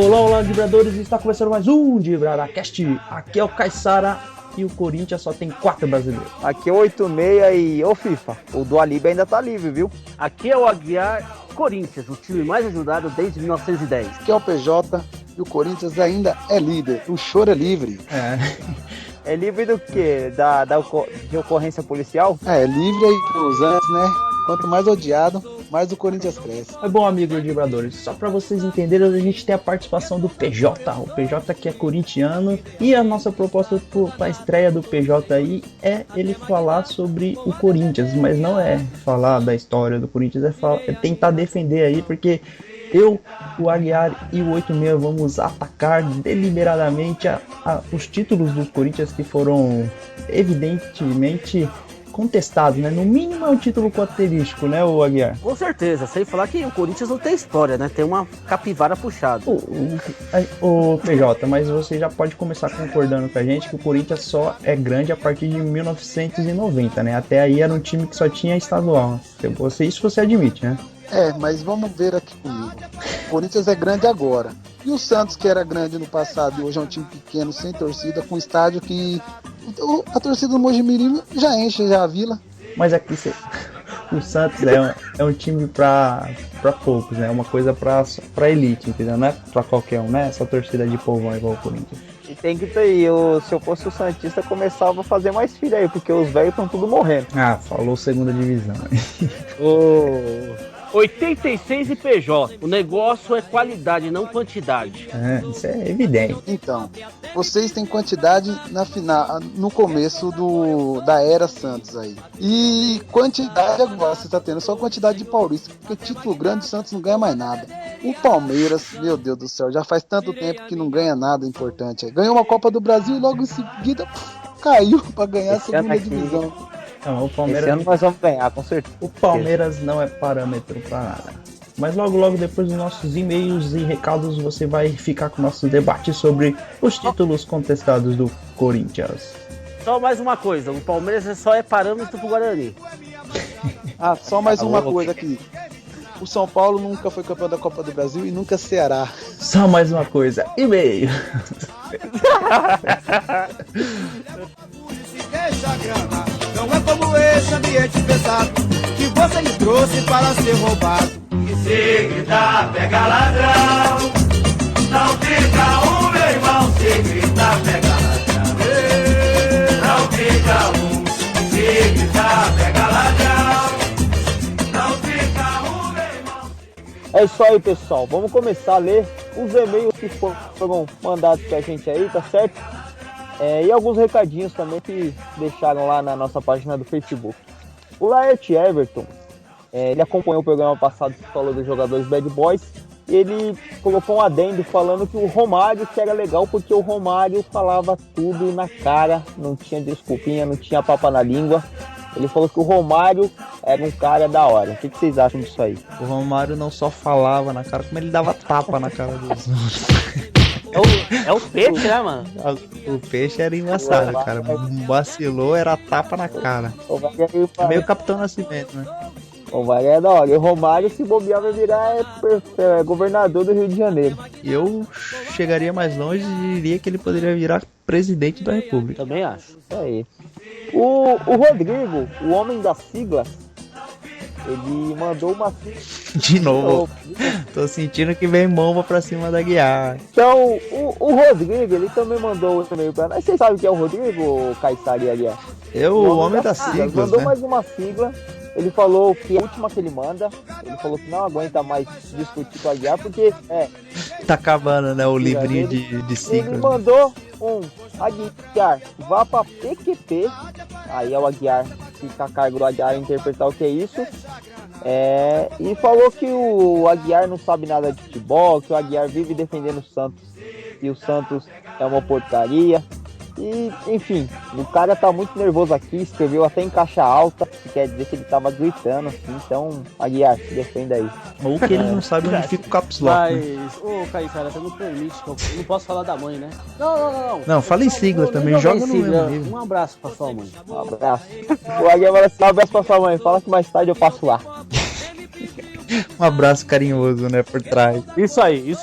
Olá, Dibradores, está começando mais um DibradaCast. Aqui é o Caissara e o Corinthians só tem 4 brasileiros. Aqui é o 86 e ô FIFA, o do Alibe ainda tá livre, viu? Aqui é o Aguiar, Corinthians, o time mais ajudado desde 1910. Aqui é o PJ e o Corinthians ainda é líder, o choro é livre. É livre do quê? De ocorrência policial? É livre aí pros antes, né? Quanto mais odiado, mais o Corinthians cresce. É bom, amigo Dibradores, só para vocês entenderem, a gente tem a participação do PJ, o PJ que é corintiano, e a nossa proposta para a estreia do PJ aí é ele falar sobre o Corinthians, mas não é falar da história do Corinthians, é tentar defender aí, porque eu, o Aguiar e o 86 vamos atacar deliberadamente os títulos dos Corinthians que foram evidentemente contestados, né? No mínimo é um título característico, né, o Aguiar? Com certeza, sem falar que o Corinthians não tem história, né? Tem uma capivara puxada. O PJ, mas você já pode começar concordando com a gente que o Corinthians só é grande a partir de 1990, né? Até aí era um time que só tinha estadual. Isso você admite, né? É, mas vamos ver aqui comigo. O Corinthians é grande agora. E o Santos, que era grande no passado e hoje é um time pequeno, sem torcida, com estádio que a torcida do Mojimirim já enche já a vila. Mas aqui o Santos é um time pra poucos, né? É uma coisa pra elite, entendeu? Não é pra qualquer um, né? Essa torcida de povão igual o Corinthians. E tem que ter aí, se eu fosse o Santista, começava a fazer mais filho aí, porque os velhos estão tudo morrendo. Ah, falou segunda divisão. 86 e PJ. O negócio é qualidade, não quantidade. Isso é evidente. Então, vocês têm quantidade no começo da era Santos aí. E quantidade agora você tá tendo só quantidade de paulista, porque título grande o Santos não ganha mais nada. O Palmeiras, meu Deus do céu, já faz tanto tempo que não ganha nada importante aí. Ganhou uma Copa do Brasil e logo em seguida caiu para ganhar a segunda divisão. Não, o Palmeiras... Esse ano nós vamos ganhar, com certeza. O Palmeiras não é parâmetro para nada. Mas logo depois dos nossos e-mails e recados você vai ficar com o nosso debate sobre os títulos contestados do Corinthians. Só mais uma coisa, o Palmeiras só é parâmetro pro Guarani. Só mais uma coisa aqui. O São Paulo nunca foi campeão da Copa do Brasil e nunca Ceará. Só mais uma coisa, e-mail. Não é como esse ambiente pesado que você me trouxe para ser roubado. E se gritar, pega ladrão. Não fica meu irmão. Se gritar, pega ladrão. Não fica se gritar, pega ladrão. Não fica meu irmão. É isso aí, pessoal. Vamos começar a ler os e-mails que foram mandados pra gente aí, tá certo? E alguns recadinhos também que deixaram lá na nossa página do Facebook. O Laerte Everton, ele acompanhou o programa passado que falou dos jogadores Bad Boys, e ele colocou um adendo falando que o Romário que era legal porque o Romário falava tudo na cara, não tinha desculpinha, não tinha papa na língua. Ele falou que o Romário era um cara da hora. O que vocês acham disso aí? O Romário não só falava na cara, como ele dava tapa na cara dos outros. É o peixe, né, mano? O peixe era embaçado, cara. Vacilou, era tapa na cara. É meio Capitão Nascimento, né? O Romário é da hora. E o Romário, se bobear, vai virar governador do Rio de Janeiro. Eu chegaria mais longe e diria que ele poderia virar presidente da República. Também acho. Isso aí. O Rodrigo, o homem das siglas, ele mandou uma... De novo. Tô sentindo que vem bomba pra cima da Guiar. Então, o Rodrigo, ele também mandou um e-mail pra nós. Vocês sabem que é o Rodrigo, Caissara e Aguiar? O homem das siglas, mandou né? mais uma sigla. Ele falou que a última que ele manda, ele falou que não aguenta mais discutir com a Aguiar, porque tá acabando, né, o livrinho de siglas. Ele mandou um Aguiar, vá pra PQP, aí é o Aguiar, fica a cargo do Aguiar interpretar o que é isso. E falou que o Aguiar não sabe nada de futebol, que o Aguiar vive defendendo o Santos, e o Santos é uma porcaria. E, enfim, o cara tá muito nervoso aqui, escreveu até em caixa alta, que quer dizer que ele tava gritando, assim, então, Aguiar, se defenda aí. Ou que ele não sabe onde fica o caps lock. Né? Mas, ô Caissara, você não permite, que eu não posso falar da mãe, né? Não. Não, fala em sigla também, joga no mesmo nível. Um abraço pra sua mãe. Um abraço. O Aguiar vai assim, um abraço pra sua mãe, fala que mais tarde eu passo lá. Um abraço carinhoso, né, por trás. Isso aí.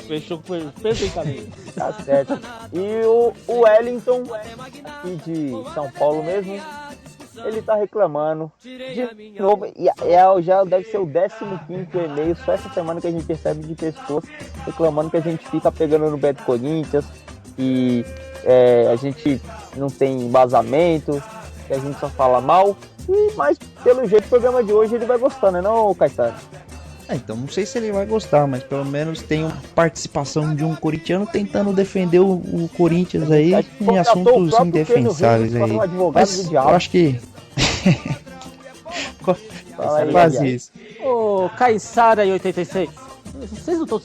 Fechou perfeitamente. Tá certo. E o Wellington, aqui de São Paulo mesmo, ele tá reclamando de novo, e já deve ser o 15º e-mail só essa semana que a gente recebe de pessoas reclamando que a gente fica pegando no pé do Corinthians, e a gente não tem embasamento, que a gente só fala mal, mas pelo jeito o programa de hoje ele vai gostar, né não, Caetano? Então não sei se ele vai gostar, mas pelo menos tem uma participação de um corintiano tentando defender o Corinthians aí em assuntos indefensáveis aí. Mas eu acho que quase isso. Ô, Caissara e 86, vocês não estão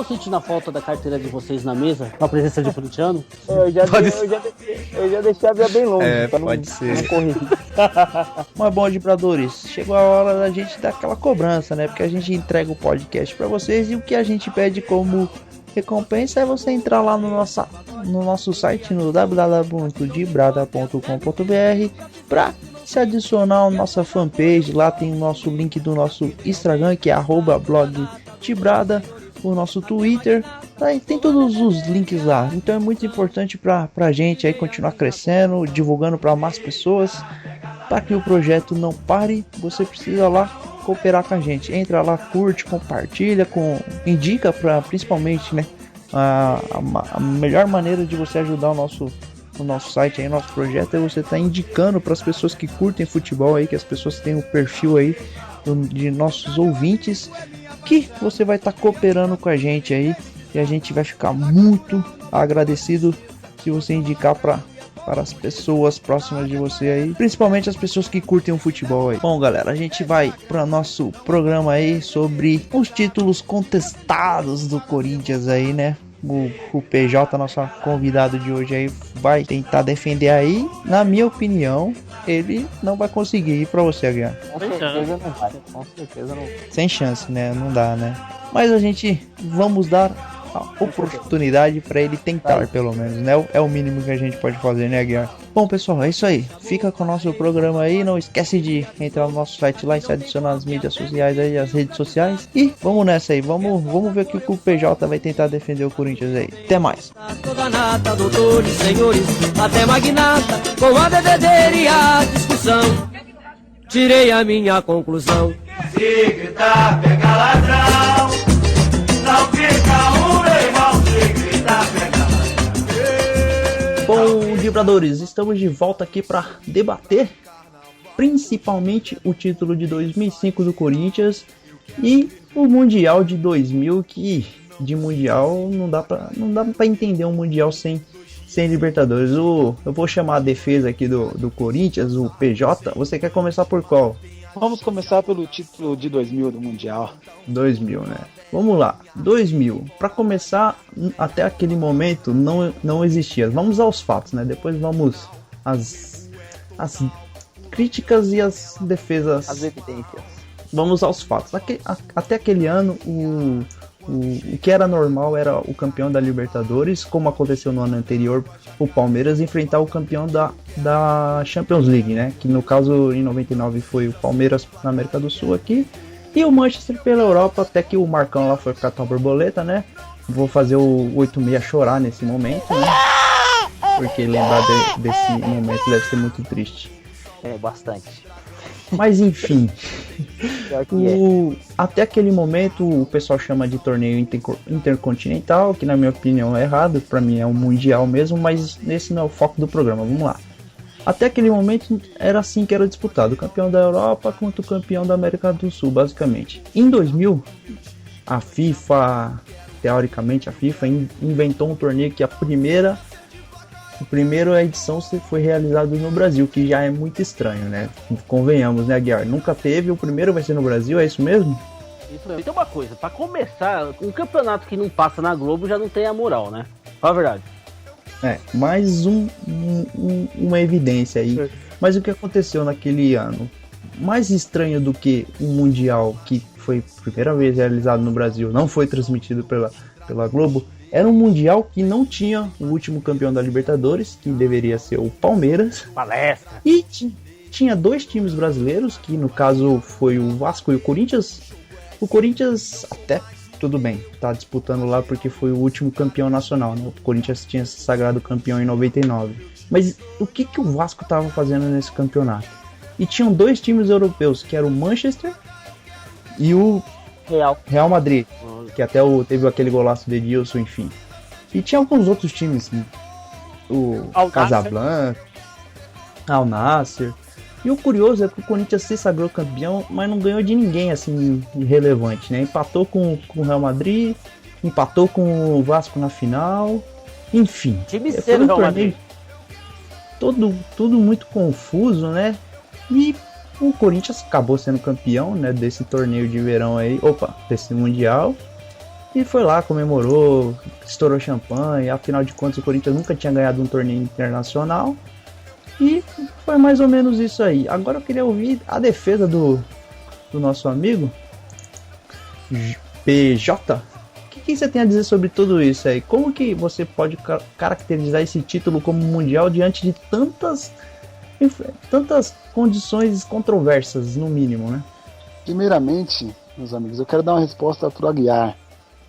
sentindo a falta da carteira de vocês na mesa, com a presença de corintiano? Eu já deixei a via bem longe, pra não correr. Mas bom, Dibradores, chegou a hora da gente dar aquela cobrança, né? Porque a gente entrega o podcast pra vocês e o que a gente pede como recompensa é você entrar lá no nosso site, no www.dibrada.com.br, pra se adicionar à nossa fanpage. Lá tem o nosso link do nosso Instagram, que é @blogdibrada, o nosso Twitter, tem todos os links lá. Então é muito importante pra gente aí continuar crescendo, divulgando para mais pessoas, para que o projeto não pare. Você precisa lá cooperar com a gente. Entra lá, curte, compartilha, indica principalmente, né, a melhor maneira de você ajudar o nosso site aí, nosso projeto, é você estar indicando para as pessoas que curtem futebol aí, que as pessoas têm o perfil aí de nossos ouvintes, que você vai estar cooperando com a gente aí, e a gente vai ficar muito agradecido se você indicar para as pessoas próximas de você aí, principalmente as pessoas que curtem o futebol aí. Bom, galera, a gente vai para nosso programa aí sobre os títulos contestados do Corinthians aí, né? O PJ, nosso convidado de hoje aí, vai tentar defender aí. Na minha opinião, ele não vai conseguir. Ir pra você, Aguiar. Com certeza não vai. Com certeza não. Sem chance, né? Não dá, né? Mas a gente vamos dar a oportunidade para ele tentar, pelo menos, né? É o mínimo que a gente pode fazer, né, Aguiar? Bom, pessoal, é isso aí. Fica com o nosso programa aí. Não esquece de entrar no nosso site lá e se adicionar nas mídias sociais aí, as redes sociais. E vamos nessa aí. Vamos ver o que o PJ vai tentar defender o Corinthians aí. Até mais. Toda nata, doutores, senhores, até magnata, com a bebedeira e a discussão, tirei a minha conclusão. Se gritar, pega ladrão, não fica um irmão, se gritar, pega ladrão. Bom, vibradores, estamos de volta aqui para debater principalmente o título de 2005 do Corinthians e o Mundial de 2000, que de Mundial não dá para entender um Mundial sem Libertadores. Eu vou chamar a defesa aqui do Corinthians, o PJ. Você quer começar por qual? Vamos começar pelo título de 2000 do Mundial. 2000, né? Vamos lá, 2000. Para começar, até aquele momento não existia. Vamos aos fatos, né? Depois vamos às críticas e as defesas. As evidências. Vamos aos fatos. Até aquele ano, o que era normal era o campeão da Libertadores, como aconteceu no ano anterior, o Palmeiras enfrentar o campeão da Champions League, né? Que no caso em 99 foi o Palmeiras na América do Sul aqui, e o Manchester pela Europa, até que o Marcão lá foi catar a borboleta, né? Vou fazer o 86 chorar nesse momento, né? Porque lembrar desse momento deve ser muito triste. É, bastante. Mas enfim, até aquele momento o pessoal chama de torneio intercontinental, que na minha opinião é errado, pra mim é um mundial mesmo, mas esse não é o foco do programa, vamos lá. Até aquele momento era assim que era disputado, o campeão da Europa contra o campeão da América do Sul, basicamente. Em 2000, teoricamente a FIFA inventou um torneio que a primeira edição foi realizada no Brasil, que já é muito estranho, né? Convenhamos, né, Aguiar? Nunca teve, o primeiro vai ser no Brasil, é isso mesmo? Isso mesmo. Tem uma coisa, pra começar, um campeonato que não passa na Globo já não tem a moral, né? Fala a verdade. Mais uma evidência aí. É. Mas o que aconteceu naquele ano? Mais estranho do que um Mundial que foi a primeira vez realizado no Brasil, não foi transmitido pela Globo, era um Mundial que não tinha o último campeão da Libertadores, que deveria ser o Palmeiras. Palestra. E tinha 2 times brasileiros, que no caso foi o Vasco e o Corinthians. O Corinthians até tudo bem, tá disputando lá porque foi o último campeão nacional, né? O Corinthians tinha se sagrado campeão em 99. Mas o que o Vasco estava fazendo nesse campeonato? E tinham 2 times europeus, que era o Manchester e o Real Madrid, que até teve aquele golaço de Edilson, enfim. E tinha alguns outros times, o Casablanca, Al Nassr. E o curioso é que o Corinthians se sagrou campeão, mas não ganhou de ninguém assim relevante, né? Empatou com o Real Madrid, empatou com o Vasco na final, enfim. Time Foi cedo, um Real torneio tudo muito confuso, né? E o Corinthians acabou sendo campeão, né, desse torneio de verão aí, desse Mundial. E foi lá, comemorou, estourou champanhe. Afinal de contas, o Corinthians nunca tinha ganhado um torneio internacional. E foi mais ou menos isso aí. Agora eu queria ouvir a defesa do nosso amigo PJ. O que você tem a dizer sobre tudo isso aí? Como que você pode caracterizar esse título como mundial diante de tantas condições controversas, no mínimo, né? Primeiramente, meus amigos, eu quero dar uma resposta pro Aguiar.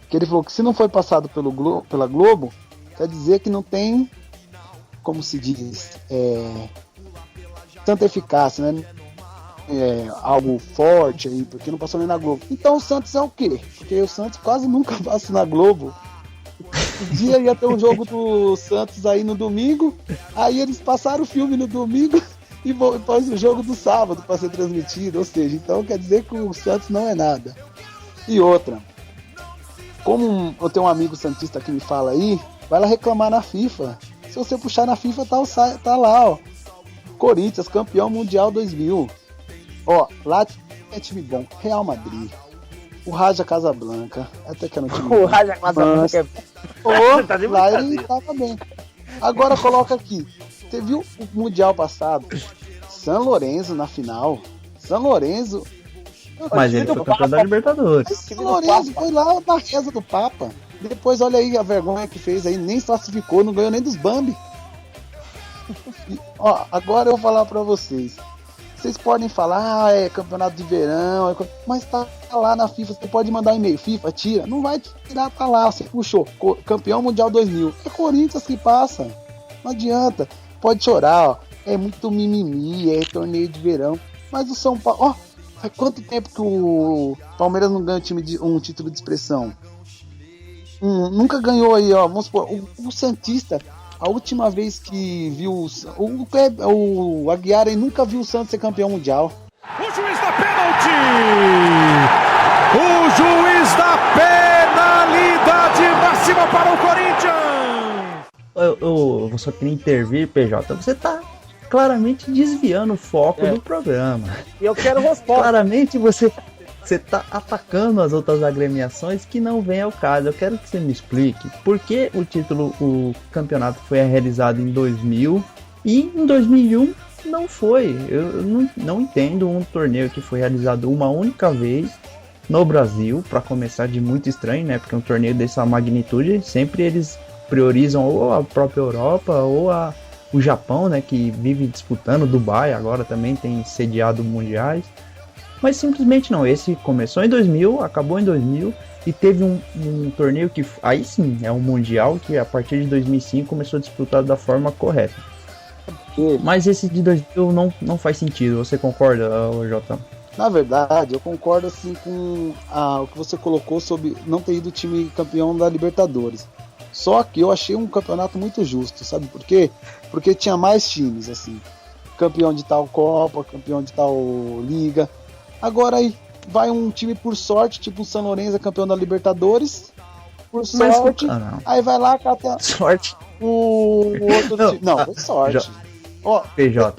Que ele falou que se não foi passado pela Globo, quer dizer que não tem, como se diz, tanta eficácia, né? Algo forte aí, porque não passou nem na Globo. Então o Santos é o quê? Porque o Santos quase nunca passa na Globo. Um dia ia ter um jogo do Santos aí no domingo, aí eles passaram o filme no domingo e depois o jogo do sábado para ser transmitido, ou seja, então quer dizer que o Santos não é nada. E outra, como eu tenho um amigo santista que me fala aí, vai lá reclamar na FIFA. Se você puxar na FIFA, tá lá, ó. Corinthians, campeão mundial 2000. Ó, lá é time bom. Real Madrid. O Raja Casablanca. Até que era um time bom. O Raja Casablanca é... Lá ele tava bem. Agora coloca aqui. Você viu o Mundial passado? San Lorenzo na final. San Lorenzo. Mas ele foi campeão da Libertadores. San Lorenzo foi lá na reza do Papa. Depois olha aí a vergonha que fez aí. Nem se classificou, não ganhou nem dos Bambi. E, ó, agora eu vou falar pra vocês. Vocês podem falar, é campeonato de verão, mas tá lá na FIFA, você pode mandar e-mail, FIFA, tira, não vai tirar, tá lá, você puxou, campeão mundial 2000, é Corinthians que passa, não adianta, pode chorar, ó, é muito mimimi, é torneio de verão, mas o São Paulo, ó, faz quanto tempo que o Palmeiras não ganha um título de expressão? Nunca ganhou aí, ó, vamos supor, o Santista, a última vez que viu o Aguiar aí nunca viu o Santos ser campeão mundial. O juiz da pênalti! O juiz da penalidade máxima para o Corinthians! Eu só queria intervir, PJ. Você tá claramente desviando o foco do programa. E eu quero resposta. Claramente você tá atacando as outras agremiações que não vem ao caso. Eu quero que você me explique por que o campeonato foi realizado em 2000 e em 2001 não foi. Eu não entendo um torneio que foi realizado uma única vez no Brasil, para começar, de muito estranho, né? Porque um torneio dessa magnitude, sempre eles priorizam ou a própria Europa ou o Japão, né? Que vive disputando. Dubai agora também tem sediado mundiais. Mas simplesmente não, esse começou em 2000, acabou em 2000 e teve um torneio que, aí sim, é um mundial que a partir de 2005 começou a disputar da forma correta. Mas esse de 2000 não faz sentido, você concorda, Jota? Na verdade, eu concordo assim com o que você colocou sobre não ter ido o time campeão da Libertadores. Só que eu achei um campeonato muito justo, sabe por quê? Porque tinha mais times, assim, campeão de tal Copa, campeão de tal Liga. Agora aí vai um time por sorte, tipo o San Lorenzo, campeão da Libertadores, por sorte, aí vai lá, cata sorte. O outro time. Não, foi sorte. Ó, PJ,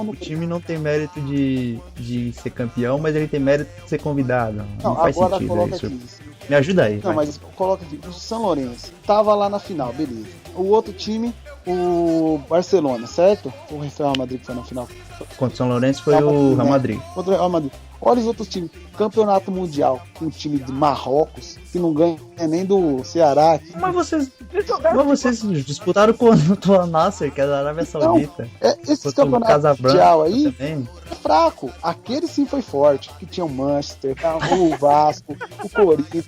o time não tem mérito de ser campeão, mas ele tem mérito de ser convidado. Não faz sentido isso. Me ajuda aí. Não, mas coloca aqui, o San Lorenzo tava lá na final, beleza. o outro time, o Barcelona, certo? O Real Madrid que foi na final. Contra o São Lourenço foi o Real Madrid. Contra o Real Madrid. Olha os outros times. Campeonato Mundial, um time de Marrocos, que não ganha nem do Ceará. Mas vocês disputaram contra o Al-Nassr, que é da Arábia Saudita. Esse campeonato mundial aí também. É fraco. Aquele sim foi forte. Que tinha o Manchester, o Vasco, o Corinthians.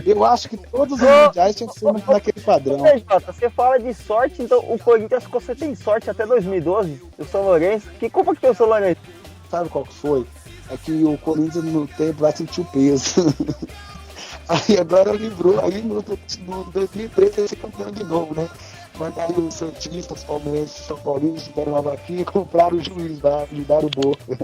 Eu acho que todos os mundiais tinham que ser naquele padrão. Você fala de sorte, então o Corinthians você tem sorte até 2012. O São Lourenço. Que culpa que tem o São Lourenço? Sabe qual que foi? É que o Corinthians no tempo lá sentiu peso. Aí agora livrou, aí no 2013 vai ser campeão de novo, né? Mas aí os santistas, os palmeirenses, os são paulistas, deram uma vaquinha e compraram o juiz lá, lhe deram o boca.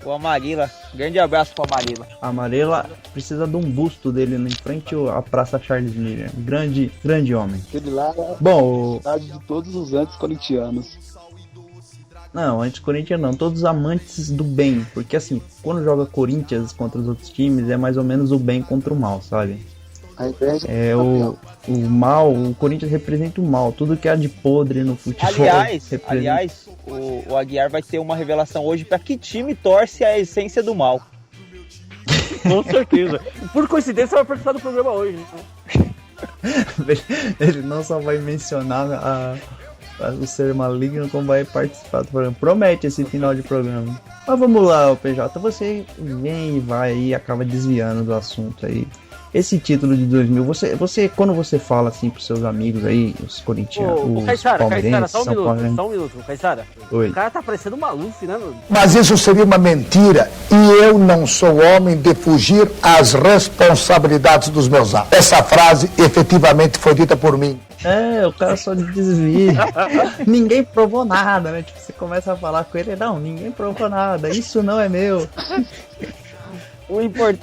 O Amarila, grande abraço pro Amarila. Amarela precisa de um busto dele em frente à Praça Charles Miller. Grande homem. Aquele lá é Bom, a de todos os antes-corintianos. não, antes-Corinthians não, todos os amantes do bem, porque assim, quando joga Corinthians contra os outros times, é mais ou menos o bem contra o mal, sabe? A inveja É o mal, o Corinthians representa o mal, tudo que há de podre no futebol. Aliás, o Aguiar vai ter uma revelação hoje pra que time torce a essência do mal. Com certeza. Por coincidência, vai participar do programa hoje, né? Ele não só vai mencionar o ser maligno, como vai participar do programa. Promete esse final de programa. Mas vamos lá, o PJ, você vem e vai e acaba desviando do assunto aí. Esse título de 2000, você quando você fala assim pros seus amigos aí, os corintianos, os Caissara, palmeirenses, só um minuto, Caissara. Oi. O cara tá parecendo um Maluf, né, mano? Mas isso seria uma mentira e eu não sou homem de fugir às responsabilidades dos meus atos. Essa frase efetivamente foi dita por mim. É, o cara só desvia. Ninguém provou nada, né? Tipo, você começa a falar com ele, não, ninguém provou nada, isso não é meu.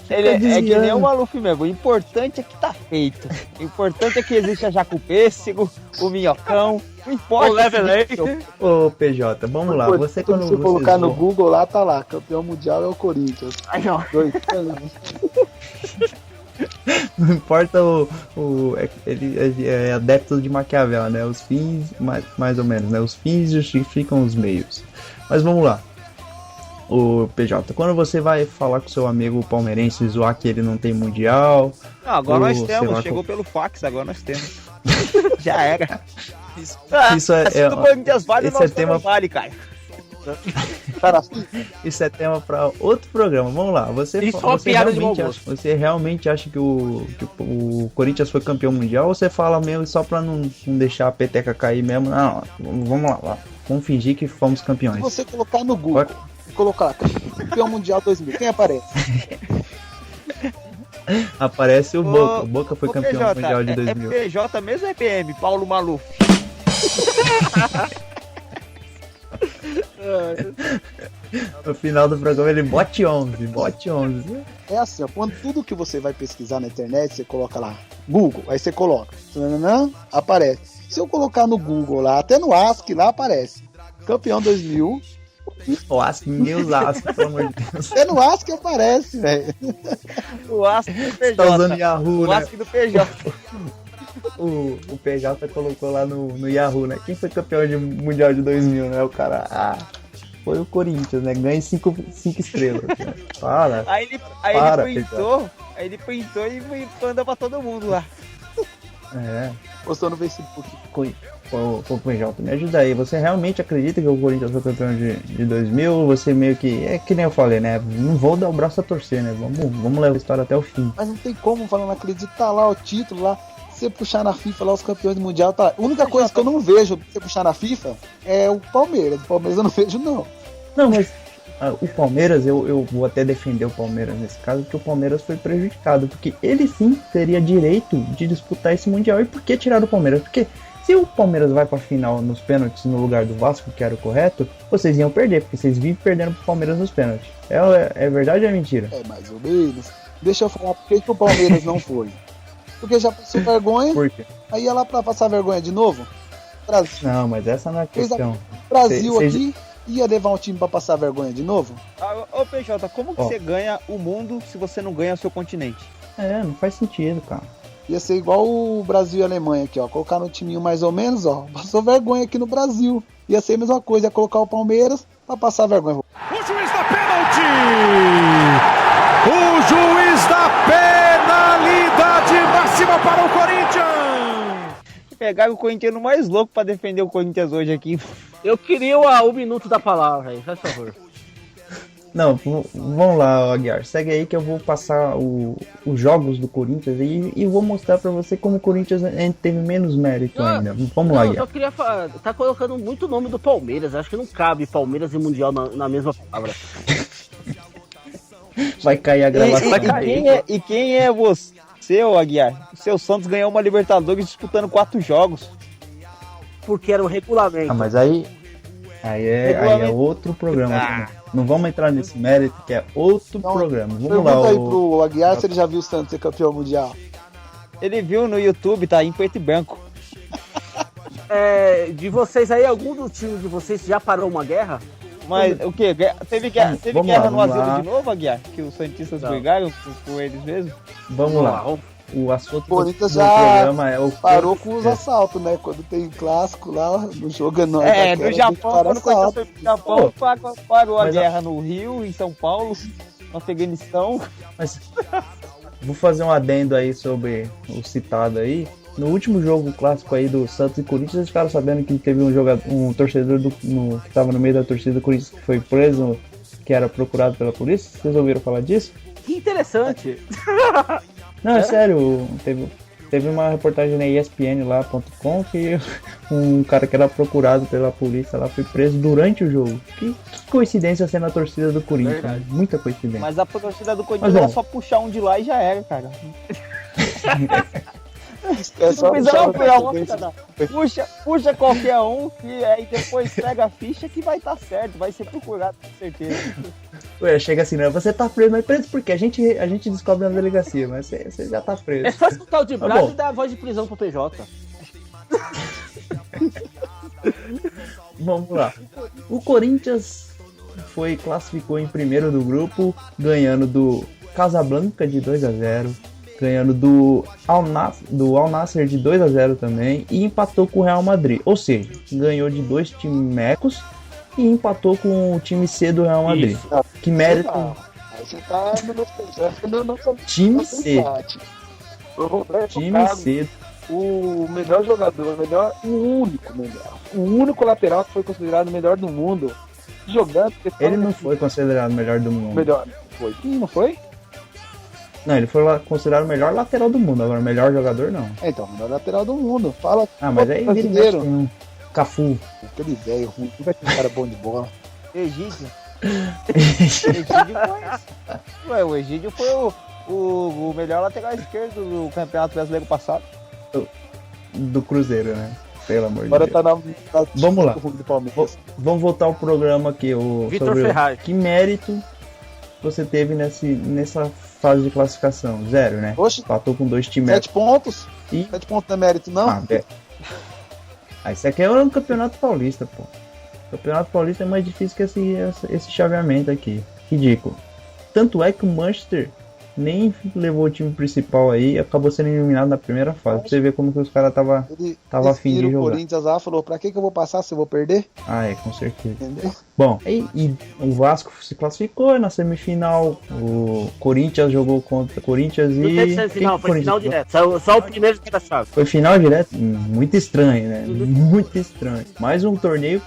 Ele é que nem o Maluf mesmo. O importante é que tá feito. O importante é que existe a Jacupêssego, o Minhocão. Não importa. O Levelei. Ô, PJ, vamos lá. Você quando você colocar no Google lá, tá lá. Campeão mundial é o Corinthians. Aí, ó. 2 anos. Não importa ele é adepto de Maquiavel, né? Os fins, mais ou menos, né? Os fins justificam os meios. Mas vamos lá. O PJ, quando você vai falar com seu amigo palmeirense, zoar que ele não tem mundial... Não, agora nós temos, lá, chegou pelo fax, agora nós temos. Já era. Isso é se o Corinthians vale, o nosso tema vale, cara. Isso é tema para outro programa. Vamos lá. Você realmente acha que o Corinthians foi campeão mundial, ou você fala mesmo só para não deixar a peteca cair mesmo? Não, vamos lá. Vamos fingir que fomos campeões. Se você colocar no Google, colocar lá, campeão mundial 2000, quem aparece? Aparece o Boca. O Boca foi campeão PJ, mundial de 2000. É PJ mesmo ou é PM? Paulo Maluf. No final do programa ele bote 11. É assim, ó, quando tudo que você vai pesquisar na internet, você coloca lá Google, aí você coloca, aparece. Se eu colocar no Google lá, até no ASCII lá aparece. Campeão 2000. O ASCII, ninguém usa ASCII, pelo amor de Deus. Até no ASCII aparece, velho. O ASCII do PJ. Tá usando Yahoo, o né? ASCII do PJ. O PJ colocou lá no Yahoo, né? Quem foi campeão mundial de 2000, né? O cara, foi o Corinthians, né? Ganha 5 estrelas. Né? Para. Aí ele printou e manda pra todo mundo lá. É. Postou no Facebook. Pô, PJ, me ajuda aí. Você realmente acredita que o Corinthians foi campeão de 2000? Você meio que... É que nem eu falei, né? Não vou dar o braço a torcer, né? Vamos levar a história até o fim. Mas não tem como falar, não acreditar lá o título lá. Você puxar na FIFA lá os campeões do mundial, tá? A única coisa que eu não vejo você puxar na FIFA é o Palmeiras. O Palmeiras eu não vejo, não. Não, mas o Palmeiras, eu vou até defender o Palmeiras nesse caso, porque o Palmeiras foi prejudicado, porque ele sim teria direito de disputar esse mundial. E por que tirar o Palmeiras? Porque se o Palmeiras vai pra final nos pênaltis no lugar do Vasco, que era o correto, vocês iam perder, porque vocês vivem perdendo pro Palmeiras nos pênaltis. É verdade ou é mentira? É mais ou menos. Deixa eu falar por que o Palmeiras não foi. Porque já passou vergonha. Por quê? Aí ia lá pra passar vergonha de novo. Brasil. Não, mas essa não é a questão. Brasil aqui ia levar um time pra passar vergonha de novo? Ô PJ, como que você ganha o mundo se você não ganha o seu continente? Não faz sentido, cara. Ia ser igual o Brasil e a Alemanha aqui, ó. Colocar no timinho mais ou menos, ó. Passou vergonha aqui no Brasil. Ia ser a mesma coisa, ia colocar o Palmeiras pra passar vergonha. O juiz da pênalti! O juiz da penalidade máxima para o Corinthians! Pegaram o corintiano mais louco pra defender o Corinthians hoje aqui. Eu queria o minuto da palavra aí, faz favor. Não, vamos lá, Aguiar. Segue aí que eu vou passar os jogos do Corinthians e vou mostrar pra você como o Corinthians teve menos mérito ainda. Vamos lá, Eu Aguiar. só queria falar, tá colocando muito o nome do Palmeiras, acho que não cabe Palmeiras e Mundial na mesma palavra. Vai cair a gravação. E quem é você, ô Aguiar? O seu Santos ganhou uma Libertadores disputando 4 jogos. Porque era o regulamento. Ah, mas aí é outro programa também. Não vamos entrar nesse mérito, que é outro programa. Vamos Pergunta lá. aí pro Aguiar se ele já viu o Santos ser campeão mundial. Ele viu no YouTube, tá em preto e branco. De vocês aí, algum dos times de vocês já parou uma guerra? Mas o quê? Teve guerra no vamos asilo lá. de novo, Aguiar? Que os santistas brigaram por eles mesmos? Vamos lá. O assunto O Corinthians do já programa é o parou com os assaltos, né? Quando tem clássico lá, no jogo é nóis. No Japão, quando o Corinthians foi pro Japão, parou a Mas guerra no Rio, em São Paulo, no Afeganistão. Mas vou fazer um adendo aí sobre o citado aí. No último jogo clássico aí do Santos e Corinthians, vocês ficaram sabendo que teve um torcedor que estava no meio da torcida do Corinthians que foi preso, que era procurado pela polícia? Vocês ouviram falar disso? Que interessante. Não, é sério, teve uma reportagem na ESPN lá.com que um cara que era procurado pela polícia lá foi preso durante o jogo. Que coincidência ser na torcida do Corinthians. Verdade. Muita coincidência. Mas a torcida do Corinthians Mas, era bom. só puxar um de lá e já era, cara. É só Puxa qualquer um, que aí depois pega a ficha que vai estar certo, vai ser procurado com certeza. Ué, chega assim, não, você tá preso, mas preso por quê? A gente descobre na delegacia, mas você já tá preso. É só escutar o de Tá Brás bom. e dar a voz de prisão pro PJ. Vamos lá. O Corinthians classificou em primeiro do grupo, ganhando do Casablanca de 2-0, ganhando do Al Nassr de 2-0 também, e empatou com o Real Madrid. Ou seja, ganhou de 2 times mecos e empatou com o time C do Real Madrid. Isso. Que mérito. Aí você tá no Time C. Time C. O melhor jogador, o único lateral que foi considerado o melhor do mundo jogando. Ele não foi considerado o melhor do mundo. Melhor. Foi. Não foi? Não, ele foi considerado o melhor lateral do mundo. Agora, o melhor jogador, não. Então, melhor lateral do mundo. Fala. Ah, mas aí ele brasileiro. mexe com Cafu. Aquele velho ruim. Não vai ter um cara bom de bola. Egídio. Egídio foi. Ué, o Egídio foi o melhor lateral esquerdo do Campeonato Brasileiro passado. Do Cruzeiro, né? Pelo amor Agora de Deus. tá na. Vamos lá. Do Palmeiras. Vamos voltar ao programa aqui. Vitor Sobre Ferraz. que mérito você teve nessa fase de classificação? 0, né? Oxe, Empatou com 2 times. 7 pontos. E... 7 pontos não é mérito, não? Isso aqui é um campeonato paulista, pô. O campeonato paulista é mais difícil que esse chaveamento aqui. Ridículo. Tanto é que o Manchester nem levou o time principal aí e acabou sendo eliminado na primeira fase. Pra você ver como que os caras tava afim de o jogar. Corinthians lá falou: pra que eu vou passar se eu vou perder? Ah, é, com certeza. Entendeu? Bom, e o Vasco se classificou na semifinal. O Corinthians jogou contra o Corinthians Não e... teve semifinal, Quem que foi final direto. Só o primeiro da chave. Foi final direto? Muito estranho, né? Muito estranho. Mais um torneio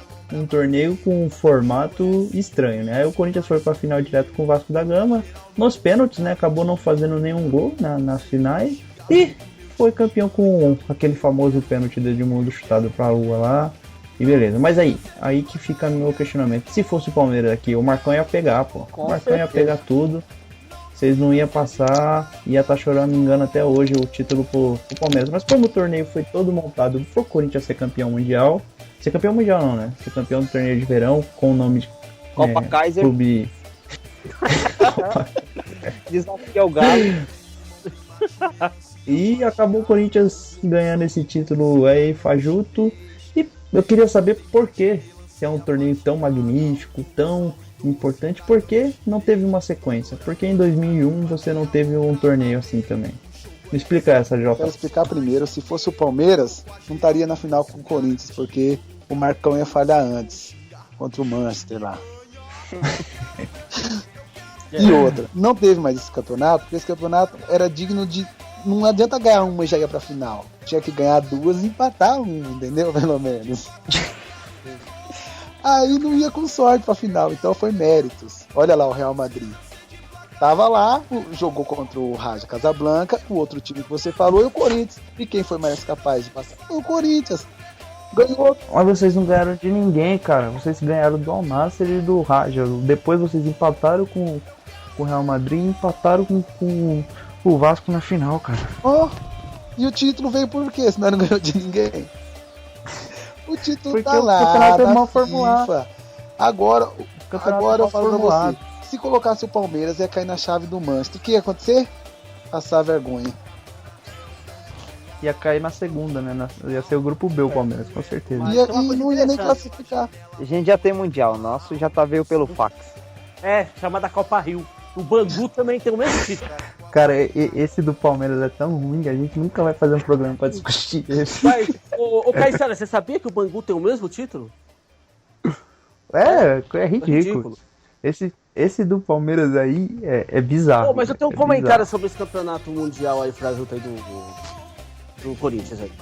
com um formato estranho, né? Aí o Corinthians foi pra final direto com o Vasco da Gama. Nos pênaltis, né? Acabou não fazendo nenhum gol nas finais. E foi campeão com aquele famoso pênalti de Edmundo chutado pra lua lá. E beleza. Mas aí que fica meu questionamento. Se fosse o Palmeiras aqui, o Marcão ia pegar, pô. O Marcão ia pegar tudo. Vocês não iam passar, ia estar chorando, me engano, até hoje o título pro Palmeiras. Mas como o torneio foi todo montado pro Corinthians ser campeão mundial, ser campeão mundial não, né? Ser campeão do torneio de verão com o nome de Copa Kaiser. Clube... Desafio o Galo. E acabou o Corinthians ganhando esse título aí, fajuto. E eu queria saber por que, se é um torneio tão magnífico, tão importante, por que não teve uma sequência? Porque em 2001 você não teve um torneio assim também? Me explica essa, Quero Jota. explicar primeiro. Se fosse o Palmeiras, não estaria na final com o Corinthians, porque o Marcão ia falhar antes contra o Manchester lá. E outra, não teve mais esse campeonato, porque esse campeonato era digno de... Não adianta ganhar uma e já ia pra final. Tinha que ganhar duas e empatar uma, entendeu? Pelo menos. Aí não ia com sorte pra final, então foi méritos. Olha lá o Real Madrid. Tava lá, jogou contra o Raja Casablanca, o outro time que você falou, e o Corinthians. E quem foi mais capaz de passar? Foi o Corinthians. Ganhou. Mas vocês não ganharam de ninguém, cara. Vocês ganharam do Al-Nassr e do Raja. Depois vocês empataram com o Real Madrid e empataram com o Vasco na final, cara. Oh, e o título veio por quê? Senão não ganhou de ninguém. O título Porque tá o lá campeonato é na mal FIFA. formulado. Agora campeonato eu é falo pra formulado. você. Se colocasse o Palmeiras, ia cair na chave do Manchester. O que ia acontecer? Passar vergonha. Ia cair na segunda, né? Ia ser o grupo B, o Palmeiras, com certeza. Mas E tem uma coisa não ia nem interessante. classificar. A gente já tem mundial, nosso já tá veio pelo fax. É, chamada Copa Rio. O Bangu também tem o mesmo título. Cara, esse do Palmeiras é tão ruim que a gente nunca vai fazer um programa pra discutir esse. Mas, ô Caissara, você sabia que o Bangu tem o mesmo título? É ridículo. Esse do Palmeiras aí é bizarro. Pô, mas eu tenho um é comentário bizarro. sobre esse campeonato mundial aí, Frajuta aí do Corinthians aí.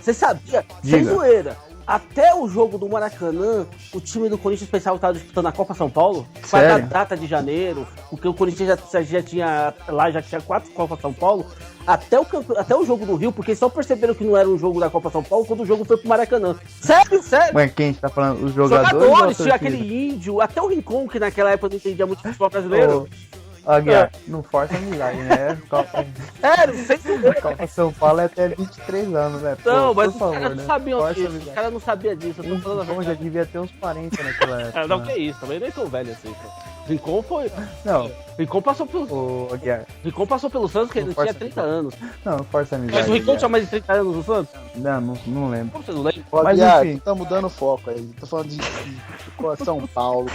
Você sabia? Sem Diga. zoeira. Até o jogo do Maracanã, o time do Corinthians pensava que estava disputando a Copa São Paulo. Para a Sério? data de janeiro, porque o Corinthians já tinha 4 Copas São Paulo. Até o jogo do Rio, porque só perceberam que não era um jogo da Copa São Paulo quando o jogo foi pro Maracanã. Sério? Mas quem tá falando? Os jogadores? Jogadores, ou a tinha torcida? aquele índio, até o Rincon, que naquela época não entendia muito futebol brasileiro. Aguiar, não força a amizade, né? Sério, sem zoeira. Copa São Paulo é até 23 anos, né? Pô, Não, mas por os favor, caras né? não sabiam Força a disso. amizade. Os caras não sabiam disso. Eu tô falando a Rincon já verdade. devia ter uns 40 naquela época. Não, né? que isso, também nem tão velho assim. Pô. Rincon foi. Não, Rincon passou pelo. o Aguiar, Rincon passou pelo Santos, que ele Não tinha força 30 anos. não, força a amizade. Mas o Rincon Aguiar. tinha mais de 30 anos no Santos? Não lembro. Como você não lembra? Ó, Mas Guiar, enfim. tá mudando o foco aí. Tô falando de São Paulo.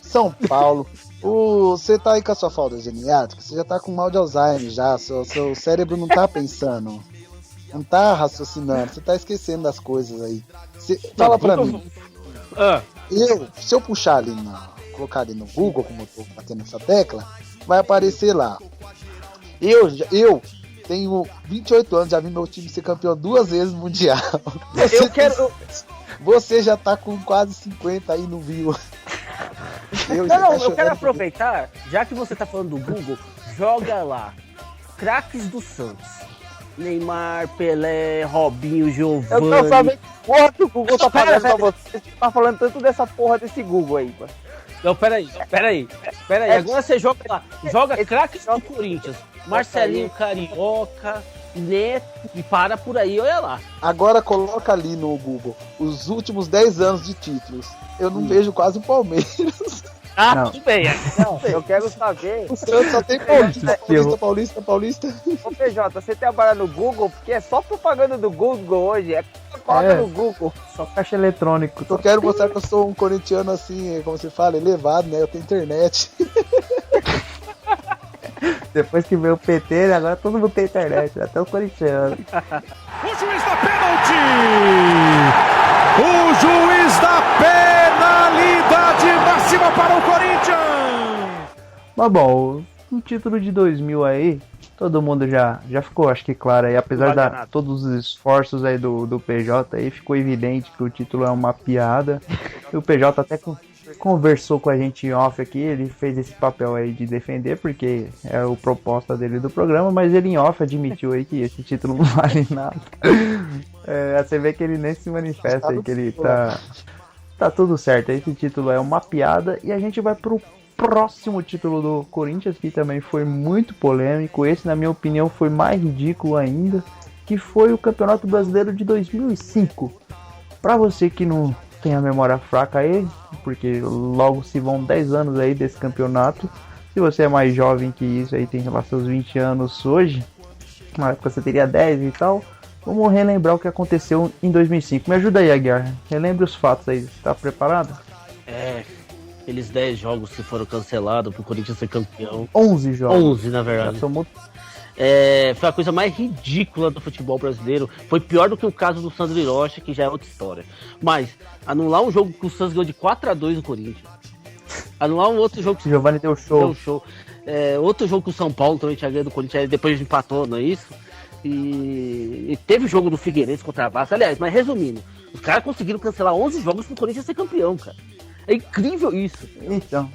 São Paulo. Você tá aí com a sua falta geniática, você já tá com mal de Alzheimer já. Seu cérebro não tá pensando. Não tá raciocinando. Você tá esquecendo das coisas aí. Fala pra mim. Ah, Se eu puxar ali colocar ali no Google, como eu tô batendo essa tecla, vai aparecer lá. Eu tenho 28 anos, já vi meu time ser campeão 2 vezes mundial. Você já tá com quase 50 aí, não viu? eu quero aproveitar, já que você tá falando do Google, joga lá. Craques do Santos. Neymar, Pelé, Robinho, Eu Giovanni. não sabendo porra que o Google tá Pera, fazendo pra você. Você tá falando tanto dessa porra desse Google aí, pô. Não, peraí. Agora você joga lá. Joga craques do Corinthians. Marcelinho Carioca, Neto, e para por aí, olha lá. Agora coloca ali no Google os últimos 10 anos de títulos. Eu não vejo quase o Palmeiras. Ah, Não. tudo bem. Não, eu quero saber. O Santos só tem Paulista. Ô PJ, você trabalha no Google, porque é só propaganda do Google hoje. Coloca no Google. Só caixa eletrônico. Eu quero mostrar que eu sou um corintiano assim, como se fala, elevado, né? Eu tenho internet. Depois que veio o PT, agora todo mundo tem internet, até o corintiano. O juiz da pênalti! O juiz da penalidade máxima para o Corinthians! Mas bom, o título de 2000 aí, todo mundo já ficou, acho que claro aí, apesar Não vale de nada. todos os esforços aí do PJ aí, ficou evidente que o título é uma piada. E o PJ até conversou com a gente em off aqui, ele fez esse papel aí de defender, porque é a proposta dele do programa, mas ele em off admitiu aí que esse título não vale nada. Você vê que ele nem se manifesta aí, que ele tá tudo certo, esse título é uma piada, e a gente vai pro próximo título do Corinthians, que também foi muito polêmico. Esse, na minha opinião, foi mais ridículo ainda, que foi o Campeonato Brasileiro de 2005. Pra você que não tem a memória fraca aí, porque logo se vão 10 anos aí desse campeonato, se você é mais jovem que isso aí, tem lá seus 20 anos hoje, na época você teria 10 e tal, vamos relembrar o que aconteceu em 2005. Me ajuda aí, Aguiar, relembre os fatos aí, tá preparado? Aqueles 10 jogos que foram cancelados pro Corinthians ser campeão. 11 jogos. 11, na Já verdade. somou Foi a coisa mais ridícula do futebol brasileiro. Foi pior do que o caso do Sandro Hiroshi, que já é outra história. Mas anular um jogo que o Santos ganhou de 4-2 no Corinthians. Anular um outro jogo que O Giovanni deu show. Outro jogo que o São Paulo também tinha ganho do Corinthians, depois empatou, não é isso? E teve o jogo do Figueirense contra a Vasco. Aliás, mas resumindo, os caras conseguiram cancelar 11 jogos pro Corinthians ser campeão, cara. É incrível isso. Então,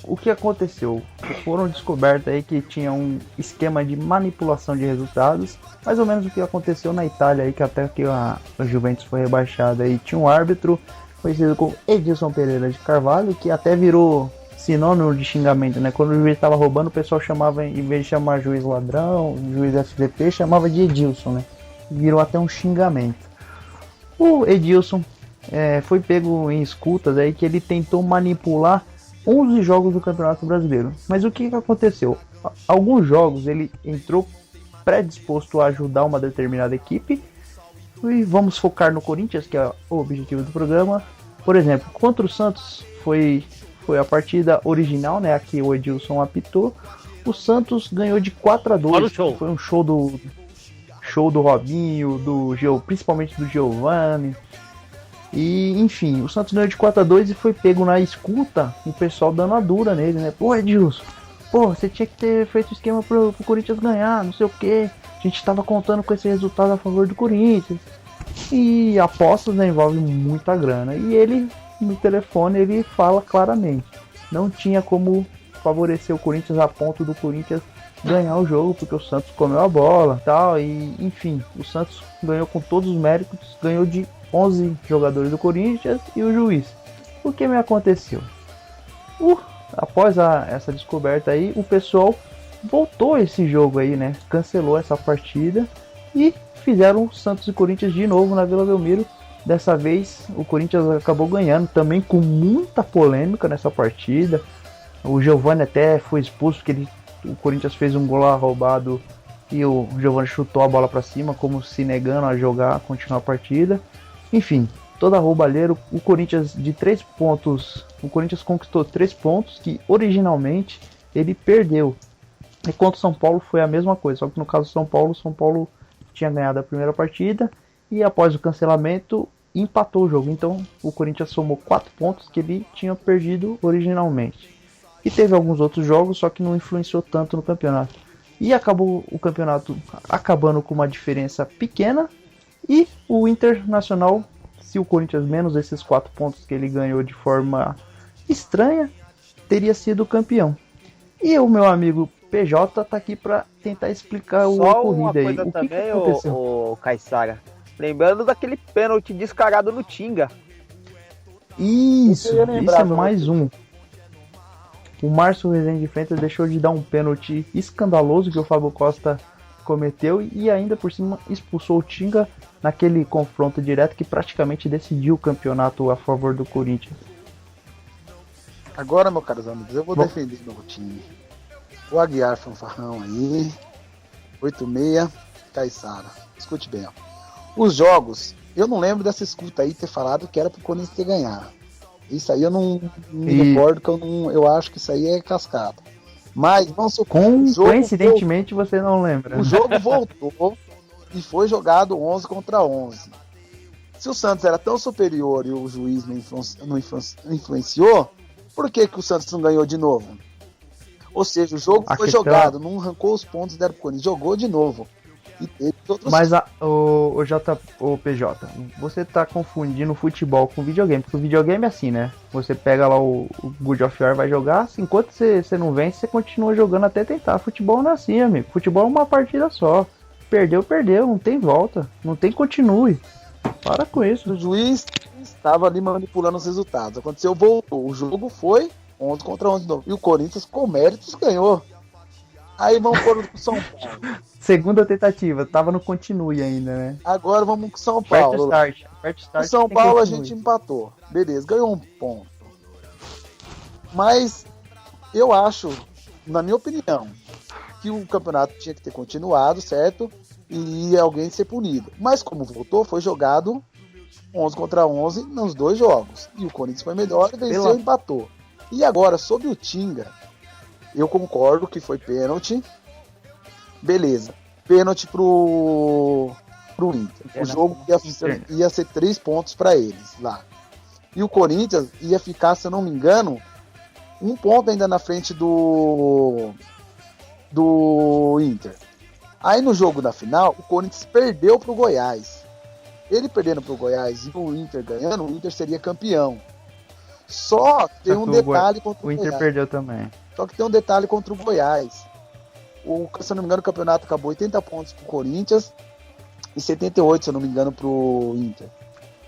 o que aconteceu? Foram descobertos aí que tinha um esquema de manipulação de resultados, mais ou menos o que aconteceu na Itália aí, que até que a Juventus foi rebaixada aí, tinha um árbitro conhecido como Edilson Pereira de Carvalho, que até virou sinônimo de xingamento, né? Quando o juiz estava roubando, o pessoal chamava, em vez de chamar juiz ladrão, juiz FDP, chamava de Edilson, né? Virou até um xingamento. O Edilson foi pego em escutas aí que ele tentou manipular 11 jogos do Campeonato Brasileiro. Mas o que aconteceu? Alguns jogos ele entrou predisposto a ajudar uma determinada equipe. E vamos focar no Corinthians, que é o objetivo do programa. Por exemplo, contra o Santos foi a partida original, né? A que o Edilson apitou. O Santos ganhou de 4-2. Foi um show do Robinho, principalmente do Giovani. E, enfim, o Santos ganhou de 4-2 e foi pego na escuta, o pessoal dando a dura nele, né? Pô, Edilson, você tinha que ter feito esquema pro Corinthians ganhar, não sei o que. A gente tava contando com esse resultado a favor do Corinthians. E apostas, né, envolvem muita grana. E ele, no telefone, ele fala claramente: não tinha como favorecer o Corinthians a ponto do Corinthians ganhar o jogo, porque o Santos comeu a bola e tal. E, enfim, o Santos ganhou com todos os méritos, ganhou de 11 jogadores do Corinthians e o juiz. O que me aconteceu? Após essa descoberta aí, o pessoal voltou esse jogo aí, né? Cancelou essa partida e fizeram Santos e Corinthians de novo na Vila Belmiro. Dessa vez o Corinthians acabou ganhando, também com muita polêmica nessa partida. O Giovani até foi expulso porque o Corinthians fez um gol lá roubado e o Giovani chutou a bola para cima, como se negando a continuar a partida. Enfim, toda roubalheira. O Corinthians de 3 pontos, o Corinthians conquistou 3 pontos que originalmente ele perdeu. E contra o São Paulo foi a mesma coisa, só que no caso do São Paulo tinha ganhado a primeira partida e após o cancelamento empatou o jogo. Então o Corinthians somou 4 pontos que ele tinha perdido originalmente. E teve alguns outros jogos, só que não influenciou tanto no campeonato. E acabou o campeonato acabando com uma diferença pequena. E o Internacional, se o Corinthians menos esses 4 pontos que ele ganhou de forma estranha, teria sido campeão. E o meu amigo PJ tá aqui para tentar explicar o ocorrido aí. Só uma coisa o que também, aconteceu? o Caissara. Lembrando daquele pênalti descarado no Tinga. Isso é mais um. O Márcio Rezende de Freitas deixou de dar um pênalti escandaloso que o Fábio Costa cometeu e ainda por cima expulsou o Tinga naquele confronto direto que praticamente decidiu o campeonato a favor do Corinthians. Agora, meus caros amigos, eu vou defender meu time. O Aguiar Fanfarrão aí, 86, Caissara. Escute bem, ó. Os jogos, eu não lembro dessa escuta aí ter falado que era pro Corinthians ter ganhado. Isso aí eu não me recordo, que eu acho que isso aí é cascata. Mas, vamos supor, coincidentemente você não lembra. O jogo voltou e foi jogado 11 contra 11. Se o Santos era tão superior e o juiz não influenciou, por que o Santos não ganhou de novo? Ou seja, o jogo foi jogado, não arrancou os pontos e deram pro Corinthians, jogou de novo. E teve outros... Mas o PJ, você tá confundindo futebol com videogame, porque o videogame é assim, né? Você pega lá o God of War, vai jogar, enquanto você não vence, você continua jogando até tentar. Futebol não é assim, amigo. Futebol é uma partida só. Perdeu, não tem volta, não tem continue. Para com isso. O juiz estava ali manipulando os resultados. Aconteceu, voltou. O jogo foi 11 contra 11 de novo. E o Corinthians, com méritos, ganhou. Aí vamos pro São Paulo. Segunda tentativa, tava no continue ainda, né? Agora vamos com São Paulo. Start, o São Paulo a gente empatou. Beleza, ganhou um ponto. Mas eu acho, na minha opinião, que o campeonato tinha que ter continuado, certo? E alguém ser punido. Mas como voltou, foi jogado 11 contra 11 nos 2 jogos. E o Corinthians foi melhor, venceu e empatou. E agora, sobre o Tinga, eu concordo que foi pênalti. Beleza. Pênalti pro Inter. O jogo ia ser 3 pontos para eles lá. E o Corinthians ia ficar, se eu não me engano, 1 ponto ainda na frente do Inter. Aí no jogo da final, o Corinthians perdeu pro Goiás. Ele perdendo pro Goiás e o Inter ganhando, o Inter seria campeão. Só tem um detalhe contra o Goiás. O Inter perdeu também. Só que tem um detalhe contra o Goiás. Se eu não me engano, o campeonato acabou 80 pontos pro Corinthians e 78, se eu não me engano, pro Inter.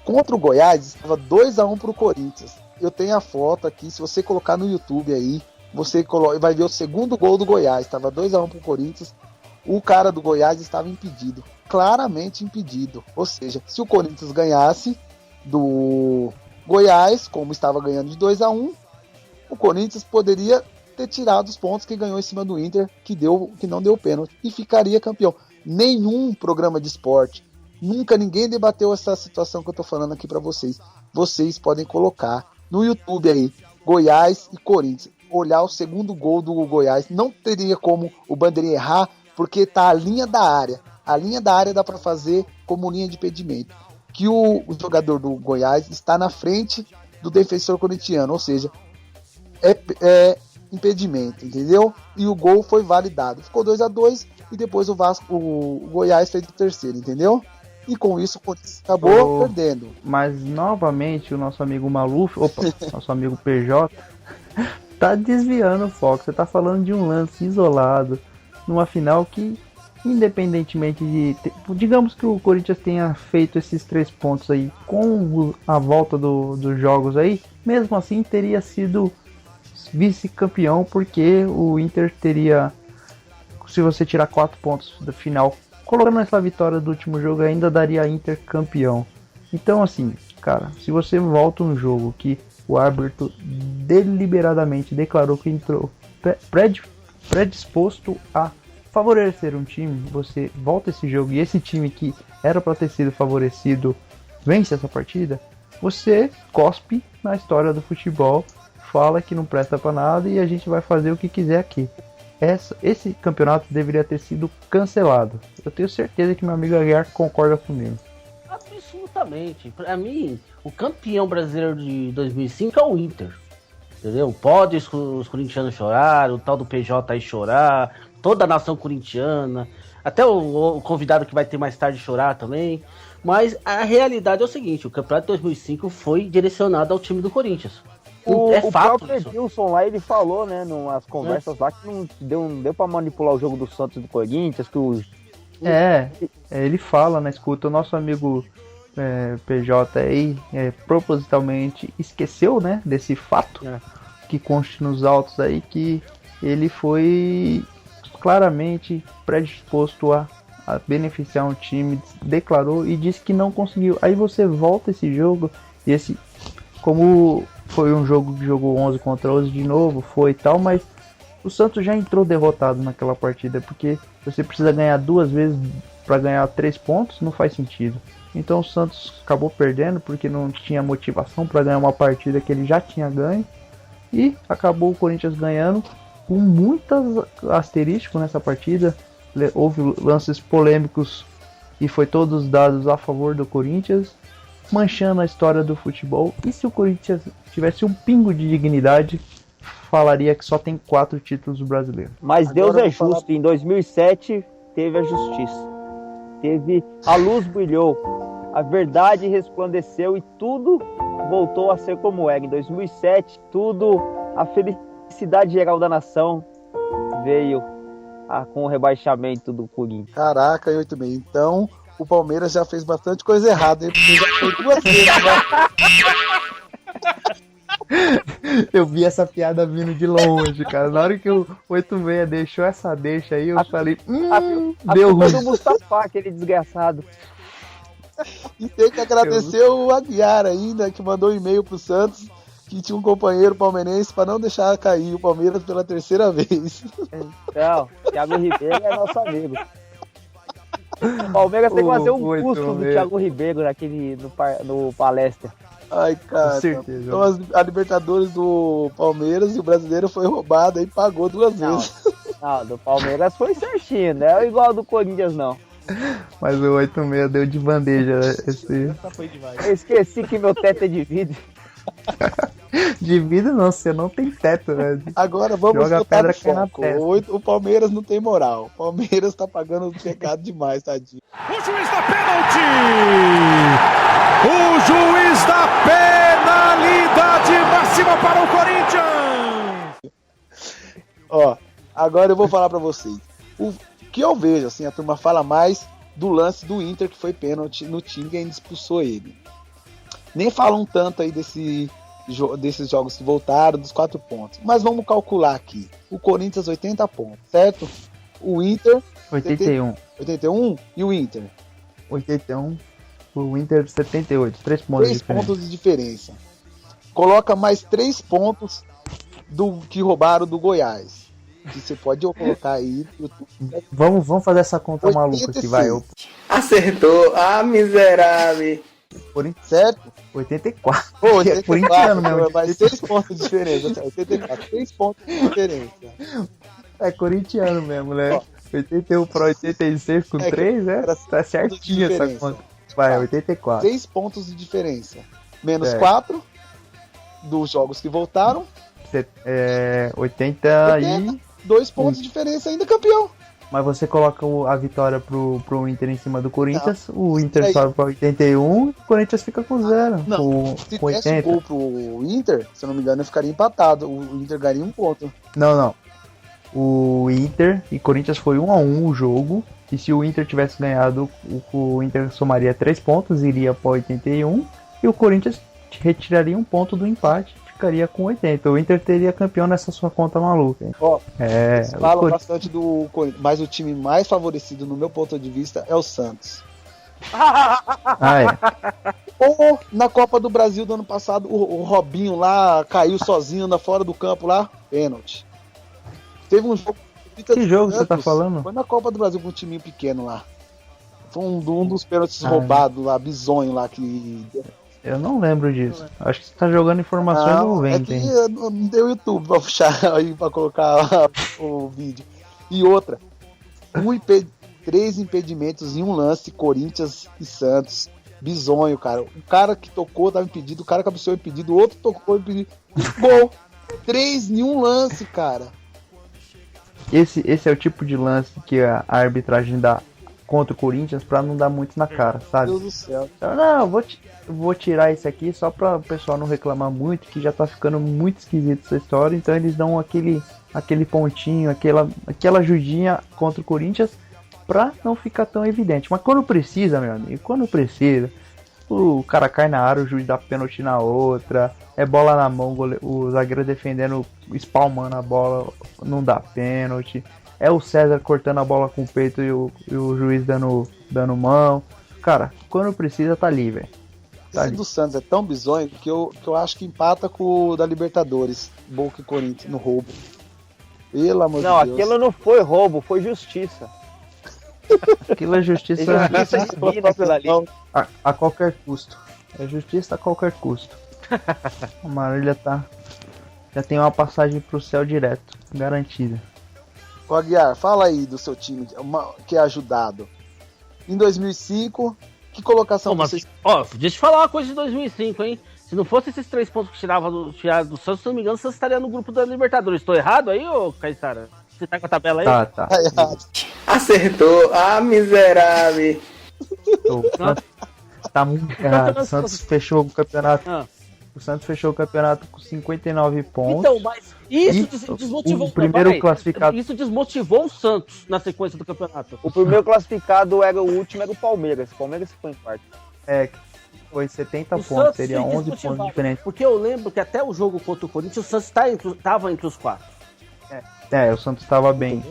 Contra o Goiás, estava 2-1 pro Corinthians. Eu tenho a foto aqui, se você colocar no YouTube aí, você vai ver o segundo gol do Goiás. Estava 2-1 pro Corinthians. O cara do Goiás estava impedido. Claramente impedido. Ou seja, se o Corinthians ganhasse do Goiás, como estava ganhando de 2-1, o Corinthians poderia ter tirado os pontos que ganhou em cima do Inter, que não deu pênalti, e ficaria campeão. Nenhum programa de esporte, nunca ninguém debateu essa situação que eu tô falando aqui para vocês. Vocês podem colocar no YouTube aí, Goiás e Corinthians, olhar o segundo gol do Goiás. Não teria como o bandeirinha errar, porque tá a linha da área. A linha da área dá para fazer como linha de impedimento. Que o jogador do Goiás está na frente do defensor corintiano, ou seja, é impedimento, entendeu? E o gol foi validado. Ficou 2-2 e depois o Goiás fez o terceiro, entendeu? E com isso o Corinthians acabou perdendo. Mas novamente o nosso amigo Maluf, nosso amigo PJ, tá desviando o foco. Você tá falando de um lance isolado, numa final que, independentemente de... Digamos que o Corinthians tenha feito esses 3 pontos aí com a volta dos jogos aí, mesmo assim teria sido vice-campeão, porque o Inter teria, se você tirar 4 pontos da final, colocando essa vitória do último jogo, ainda daria Inter campeão. Então assim, cara, se você volta um jogo que o árbitro deliberadamente declarou que entrou predisposto a favorecer um time, você volta esse jogo e esse time que era para ter sido favorecido vence essa partida, você cospe na história do futebol, fala que não presta pra nada e a gente vai fazer o que quiser aqui. Esse campeonato deveria ter sido cancelado. Eu tenho certeza que meu amigo Aguiar concorda comigo. Absolutamente. Pra mim, o campeão brasileiro de 2005 é o Inter. Entendeu? Pode os corintianos chorar, o tal do PJ aí chorar, toda a nação corintiana, até o convidado que vai ter mais tarde chorar também. Mas a realidade é o seguinte, o campeonato de 2005 foi direcionado ao time do Corinthians. O próprio Edilson lá, ele falou, né, nas conversas lá, que não deu pra manipular o jogo do Santos e do Corinthians, que ele fala na escuta, o nosso amigo PJ aí, propositalmente esqueceu, né, desse fato, que consta nos autos aí, que ele foi claramente predisposto a beneficiar um time, declarou e disse que não conseguiu. Aí você volta esse jogo, e como foi um jogo que jogou 11 contra 11 de novo, foi e tal, mas o Santos já entrou derrotado naquela partida, porque você precisa ganhar 2 vezes para ganhar 3 pontos, não faz sentido. Então o Santos acabou perdendo, porque não tinha motivação para ganhar uma partida que ele já tinha ganho, e acabou o Corinthians ganhando, com muitos asterísticos nessa partida. Houve lances polêmicos e foi todos dados a favor do Corinthians, manchando a história do futebol. E se o Corinthians tivesse um pingo de dignidade, falaria que só tem 4 títulos brasileiros. Mas Deus é justo, em 2007 teve a justiça, a luz brilhou, a verdade resplandeceu e tudo voltou a ser como era. Em 2007, a felicidade geral da nação veio com o rebaixamento do Corinthians. Caraca, 8,5. Então, o Palmeiras já fez bastante coisa errada, hein? Porque já foi 2 vezes, né? Eu vi essa piada vindo de longe, cara. Na hora que o 86 deixou essa deixa aí, eu falei, deu ruim. Do Mustafa, aquele desgraçado. E tem que agradecer o Aguiar ainda, que mandou um e-mail pro Santos, que tinha um companheiro palmeirense para não deixar cair o Palmeiras pela 3ª vez. Não, Thiago Ribeiro é nosso amigo. O Palmeiras tem que fazer um curso do Thiago Ribeiro no palestra. Ai, cara. Com certeza. Então a Libertadores do Palmeiras e o brasileiro foi roubado e pagou 2 vezes. Não, do Palmeiras foi certinho, não é igual ao do Corinthians, não. Mas o 86 deu de bandeja esse. Eu esqueci que meu teto é de vidro. De vidro não, você não tem teto, né? Agora vamos Joga botar pedra no cai na foco. testa. O Palmeiras não tem moral. O Palmeiras tá pagando o pecado demais, tadinho. O juiz da pênalti! O juiz da penalidade máxima para o Corinthians! Ó, agora eu vou falar pra vocês. O que eu vejo, assim, a turma fala mais do lance do Inter, que foi pênalti no time e ainda expulsou ele. Nem falam tanto aí desses jogos que voltaram, dos 4 pontos. Mas vamos calcular aqui. O Corinthians 80 pontos, certo? O Inter 81. 81 e o Inter 81. O Inter 78. 3 pontos 3 de diferença. pontos de diferença. Coloca mais 3 pontos do que roubaram do Goiás. Que você pode colocar aí. Vamos fazer essa conta 86. maluca aqui, vai. Acertou, miserável. Corinthians Certo? 84. Pô, 84, É corintiano mesmo. mais 6 pontos de diferença. 84, 3 pontos de diferença. É corintiano mesmo, né? 81 para 86 com 3, né? era Tá certinho essa diferença. conta. Vai, 84. 6 pontos de diferença. Menos É. 4 dos jogos que voltaram. 80 e... 2 pontos de diferença, ainda campeão. Mas você coloca a vitória pro Inter em cima do Corinthians, o Inter Aí. sobe pra 81 e o Corinthians fica com 0. Não, se Com tivesse 80. gol pro Inter, se eu não me engano, ficaria empatado. O Inter ganharia 1 ponto. Não. O Inter e Corinthians foi 1-1 o jogo. E se o Inter tivesse ganhado, o Inter somaria 3 pontos, iria para 81. E o Corinthians retiraria 1 ponto do empate, ficaria com 80. O Inter teria campeão nessa sua conta maluca, hein? Ó, É, eles o falam Cor- bastante do Corinthians, mas o time mais favorecido, no meu ponto de vista, é o Santos. Ah, é. Ou na Copa do Brasil do ano passado, o Robinho lá caiu sozinho na fora do campo lá, pênalti. Teve um jogo. Que jogo você tá falando? Foi na Copa do Brasil com um timinho pequeno lá. Foi um dos pênaltis Ah, roubados lá, bizonho lá que. Eu não lembro disso. Acho que você tá jogando informações Não, do é Vente, que hein? não deu YouTube pra puxar aí pra colocar o vídeo. E outra, 3 impedimentos em um lance, Corinthians e Santos. Bizonho, cara. O cara que tocou tava impedido, o cara que cabeceou impedido, o outro tocou impedido. Gol! 3 em um lance, cara. Esse é o tipo de lance que a arbitragem dá contra o Corinthians pra não dar muito na cara, Meu sabe? Deus do céu. Então, não, eu vou tirar esse aqui só pra o pessoal não reclamar muito, que já tá ficando muito esquisito essa história. Então eles dão aquele pontinho, aquela ajudinha contra o Corinthians pra não ficar tão evidente. Mas quando precisa, meu amigo, quando precisa, o cara cai na área, o juiz dá pênalti na outra, é bola na mão, o zagueiro defendendo, espalmando a bola, não dá pênalti. É o César cortando a bola com o peito e o juiz dando mão. Cara, quando precisa tá ali, velho. Tá Esse ali. do Santos é tão bizonho que eu acho que empata com o da Libertadores, Boca e Corinthians, no roubo. Pelo amor Não, de Deus. aquilo não foi roubo, foi justiça. Aquilo é justiça Justiça divina aquilo ali. a qualquer custo. É justiça a qualquer custo. A Marília já tem uma passagem pro céu direto, garantida. Ô, Aguiar, fala aí do seu time que é ajudado. Em 2005, que colocação Pô, mas, vocês... ó, deixa eu falar uma coisa de 2005, hein? Se não fosse esses 3 pontos que tiraram do Santos, se não me engano, o Santos estaria no grupo da Libertadores. Estou errado aí, ô Caissara? Você tá com a tabela aí? Tá. Tá errado. Acertou, miserável. Tá muito errado. O Santos fechou o campeonato. Ah. O Santos fechou o campeonato com 59 pontos. Então, mas isso E desmotivou o primeiro peraí, classificado- Isso desmotivou o Santos na sequência do campeonato. O primeiro classificado era o último, era o Palmeiras. O Palmeiras ficou em quarto. Foi 70 O pontos, Santos seria foi 11 pontos desmotivado, diferentes. Porque eu lembro que até o jogo contra o Corinthians, o Santos tava entre os 4. O Santos tava bem.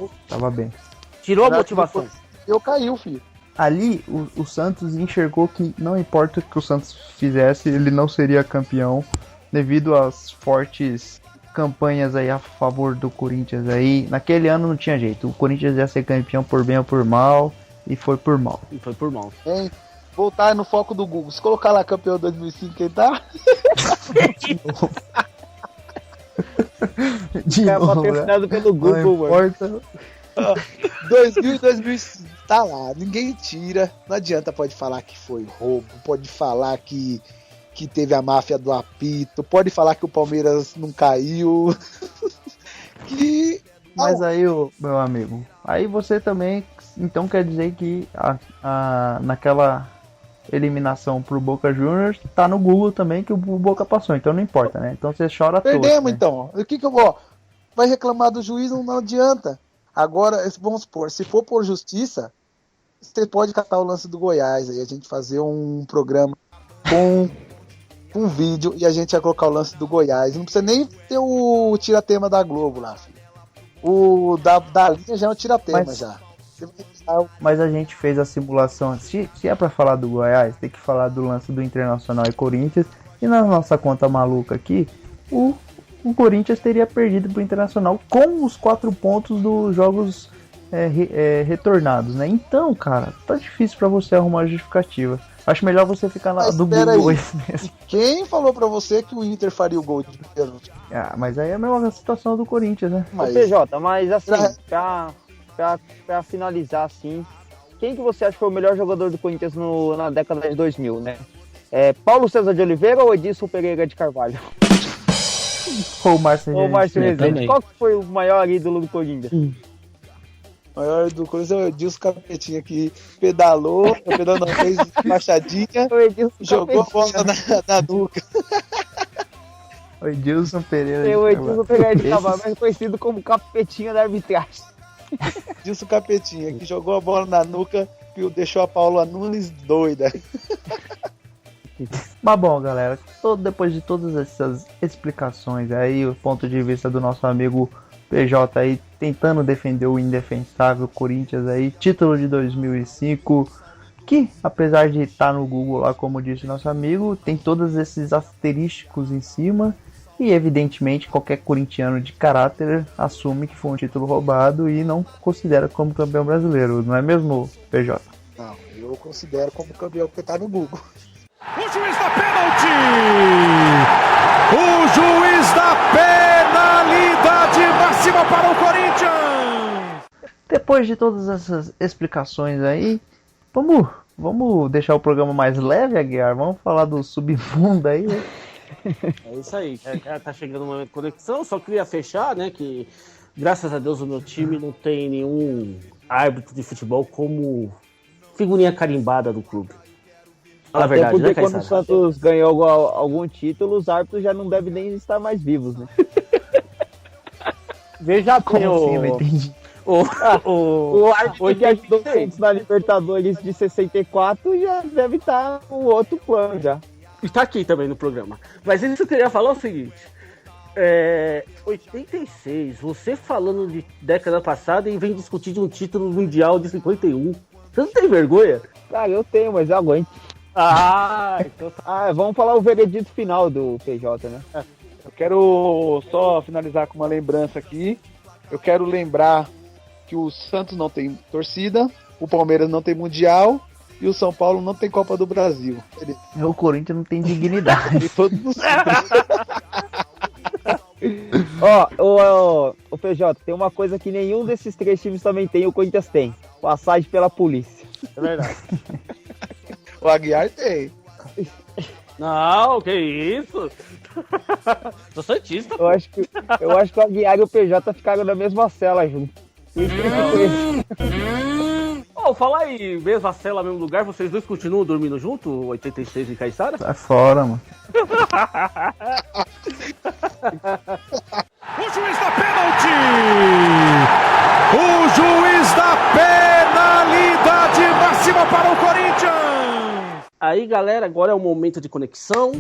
Tirou a Já motivação. Eu caiu, filho. Ali, o Santos enxergou que não importa o que o Santos fizesse, ele não seria campeão, devido às fortes campanhas aí a favor do Corinthians aí. Naquele ano não tinha jeito, o Corinthians ia ser campeão por bem ou por mal, e foi por mal. E foi por mal. Hein? Voltar no foco do Google. Se colocar lá campeão 2005, quem tá? De É novo, né? patrocinado pelo Google, Não mano. importa. 2000 e 2005 tá lá, ninguém tira. Não adianta, pode falar que foi roubo, pode falar que teve a máfia do apito, pode falar que o Palmeiras não caiu. Mas aí, meu amigo, aí você também, então quer dizer que naquela eliminação pro Boca Juniors, tá no Google também que o Boca passou, então não importa, né? Então você chora à toa. Perdemos, né? então. O que eu vou? Vai reclamar do juiz, não adianta. Agora, vamos supor, se for por justiça, você pode catar o lance do Goiás, aí a gente fazer um programa com um vídeo e a gente ia colocar o lance do Goiás. Não precisa nem ter o tiratema da Globo lá, filho. O da linha já é um tiratema já. Mas a gente fez a simulação. Se é pra falar do Goiás, tem que falar do lance do Internacional e Corinthians. E na nossa conta maluca aqui, o Corinthians teria perdido pro Internacional com os 4 pontos dos jogos retornados, né? Então, cara, tá difícil pra você arrumar a justificativa. Acho melhor você ficar na do Google mesmo. Quem falou pra você que o Inter faria o gol de pênalti? Ah, mas aí é a mesma situação do Corinthians, né? Ô, PJ, mas assim, pra finalizar assim, quem que você acha que foi o melhor jogador do Corinthians na década de 2000, né? Paulo César de Oliveira ou Edilson Pereira de Carvalho? Ou o Márcio Rezende. Qual que foi o maior ídolo do Corinthians? O maior do Corinthians é o Edilson Capetinha, que pedalou, fez machadinha, jogou a bola na nuca. O Edilson Pereira. O Edilson Pereira de Carvalho, mais conhecido como Capetinha da arbitragem. Edilson Capetinha, que jogou a bola na nuca e deixou a Paula Nunes doida. Mas bom, galera, depois de todas essas explicações aí, o ponto de vista do nosso amigo PJ aí, tentando defender o indefensável Corinthians aí, título de 2005, que apesar de estar no Google lá, como disse nosso amigo, tem todos esses asterísticos em cima, e evidentemente qualquer corintiano de caráter assume que foi um título roubado e não considera como campeão brasileiro, não é mesmo, PJ? Não, eu considero como campeão porque tá no Google. O juiz da pênalti! O juiz da penalidade máxima para o Corinthians! Depois de todas essas explicações aí, vamos deixar o programa mais leve, Aguiar? Vamos falar do submundo aí, né? É isso aí, tá chegando o momento de conexão. Só queria fechar, né, que graças a Deus o meu time não tem nenhum árbitro de futebol como figurinha carimbada do clube. Fala a verdade, porque né, quando Caissara? o Santos ganhou algum título, os árbitros já não devem nem estar mais vivos, né? Veja Como bem, assim? Eu não entendi. O árbitro que ajudou o Santos na Libertadores de 64 já deve estar no outro plano já. Está aqui também no programa. Mas isso que eu queria falar é o seguinte. 86, você falando de década passada e vem discutir de um título mundial de 51. Você não tem vergonha? Cara, eu tenho, mas eu aguento. Então tá. Vamos falar o veredito final do PJ, né? Eu quero só finalizar com uma lembrança aqui. Eu quero lembrar que o Santos não tem torcida, o Palmeiras não tem Mundial e o São Paulo não tem Copa do Brasil. O Corinthians não tem dignidade. E todos os O PJ, tem uma coisa que nenhum desses 3 times também tem, o Corinthians tem. Passagem pela polícia. É verdade. O Aguiar tem. Não, que isso? Sou santista. Eu acho que o Aguiar e o PJ ficaram na mesma cela junto. Fala aí, mesma cela, mesmo lugar, vocês dois continuam dormindo junto, 86 e Caissara? Sai fora, mano. O juiz da pênalti! O juiz da penalidade máxima para o Corinthians! Aí, galera, agora é o momento de conexão.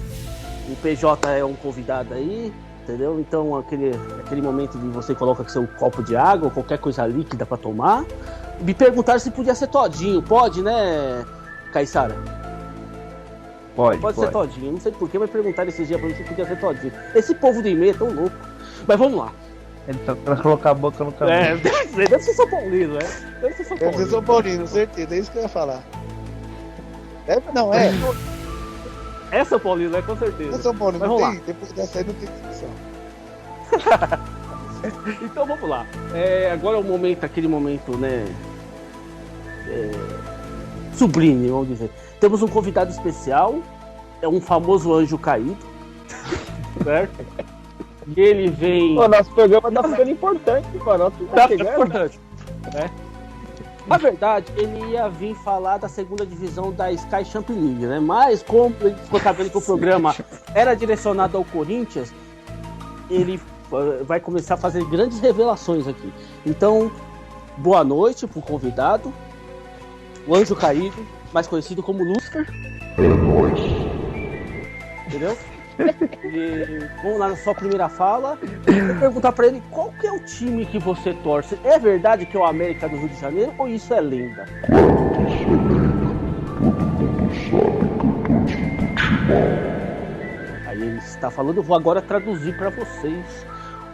O PJ é um convidado aí, entendeu? Então, aquele momento de você coloca seu copo de água ou qualquer coisa líquida pra tomar. Me perguntaram se podia ser todinho. Pode, né, Caissara? Pode ser todinho. Eu não sei porquê, mas perguntaram esses dias pra mim se podia ser todinho. Esse povo do e-mail é tão louco. Mas vamos lá. Ele tá pra colocar a boca no caminho. Deve ser São Paulino, né? Deve ser São Deve ser São Paulino, certeza. É isso que eu ia falar. Não, é. É São Paulino, né? Com certeza. É São Paulino, Mas não vamos tem. Depois dessa aí não tem discussão. Então vamos lá. Agora é o momento, aquele momento, né? Sublime, vamos dizer. Temos um convidado especial, é um famoso anjo caído, certo? E ele vem. O nosso programa tá ficando importante, mano. Tá importante, né? Na verdade, ele ia vir falar da segunda divisão da Sky Champions League, né? Mas como ele ficou sabendo que o programa era direcionado ao Corinthians, ele vai começar a fazer grandes revelações aqui. Então, boa noite pro convidado, o anjo caído, mais conhecido como Lúcifer. É nóis. Entendeu? E vamos lá na sua primeira fala. Eu vou perguntar pra ele qual que é o time que você torce. É verdade que é o América do Rio de Janeiro ou isso é lenda? Claro que isso é lenda. Todo mundo sabe que eu torço pro Timão. Aí ele está falando, eu vou agora traduzir pra vocês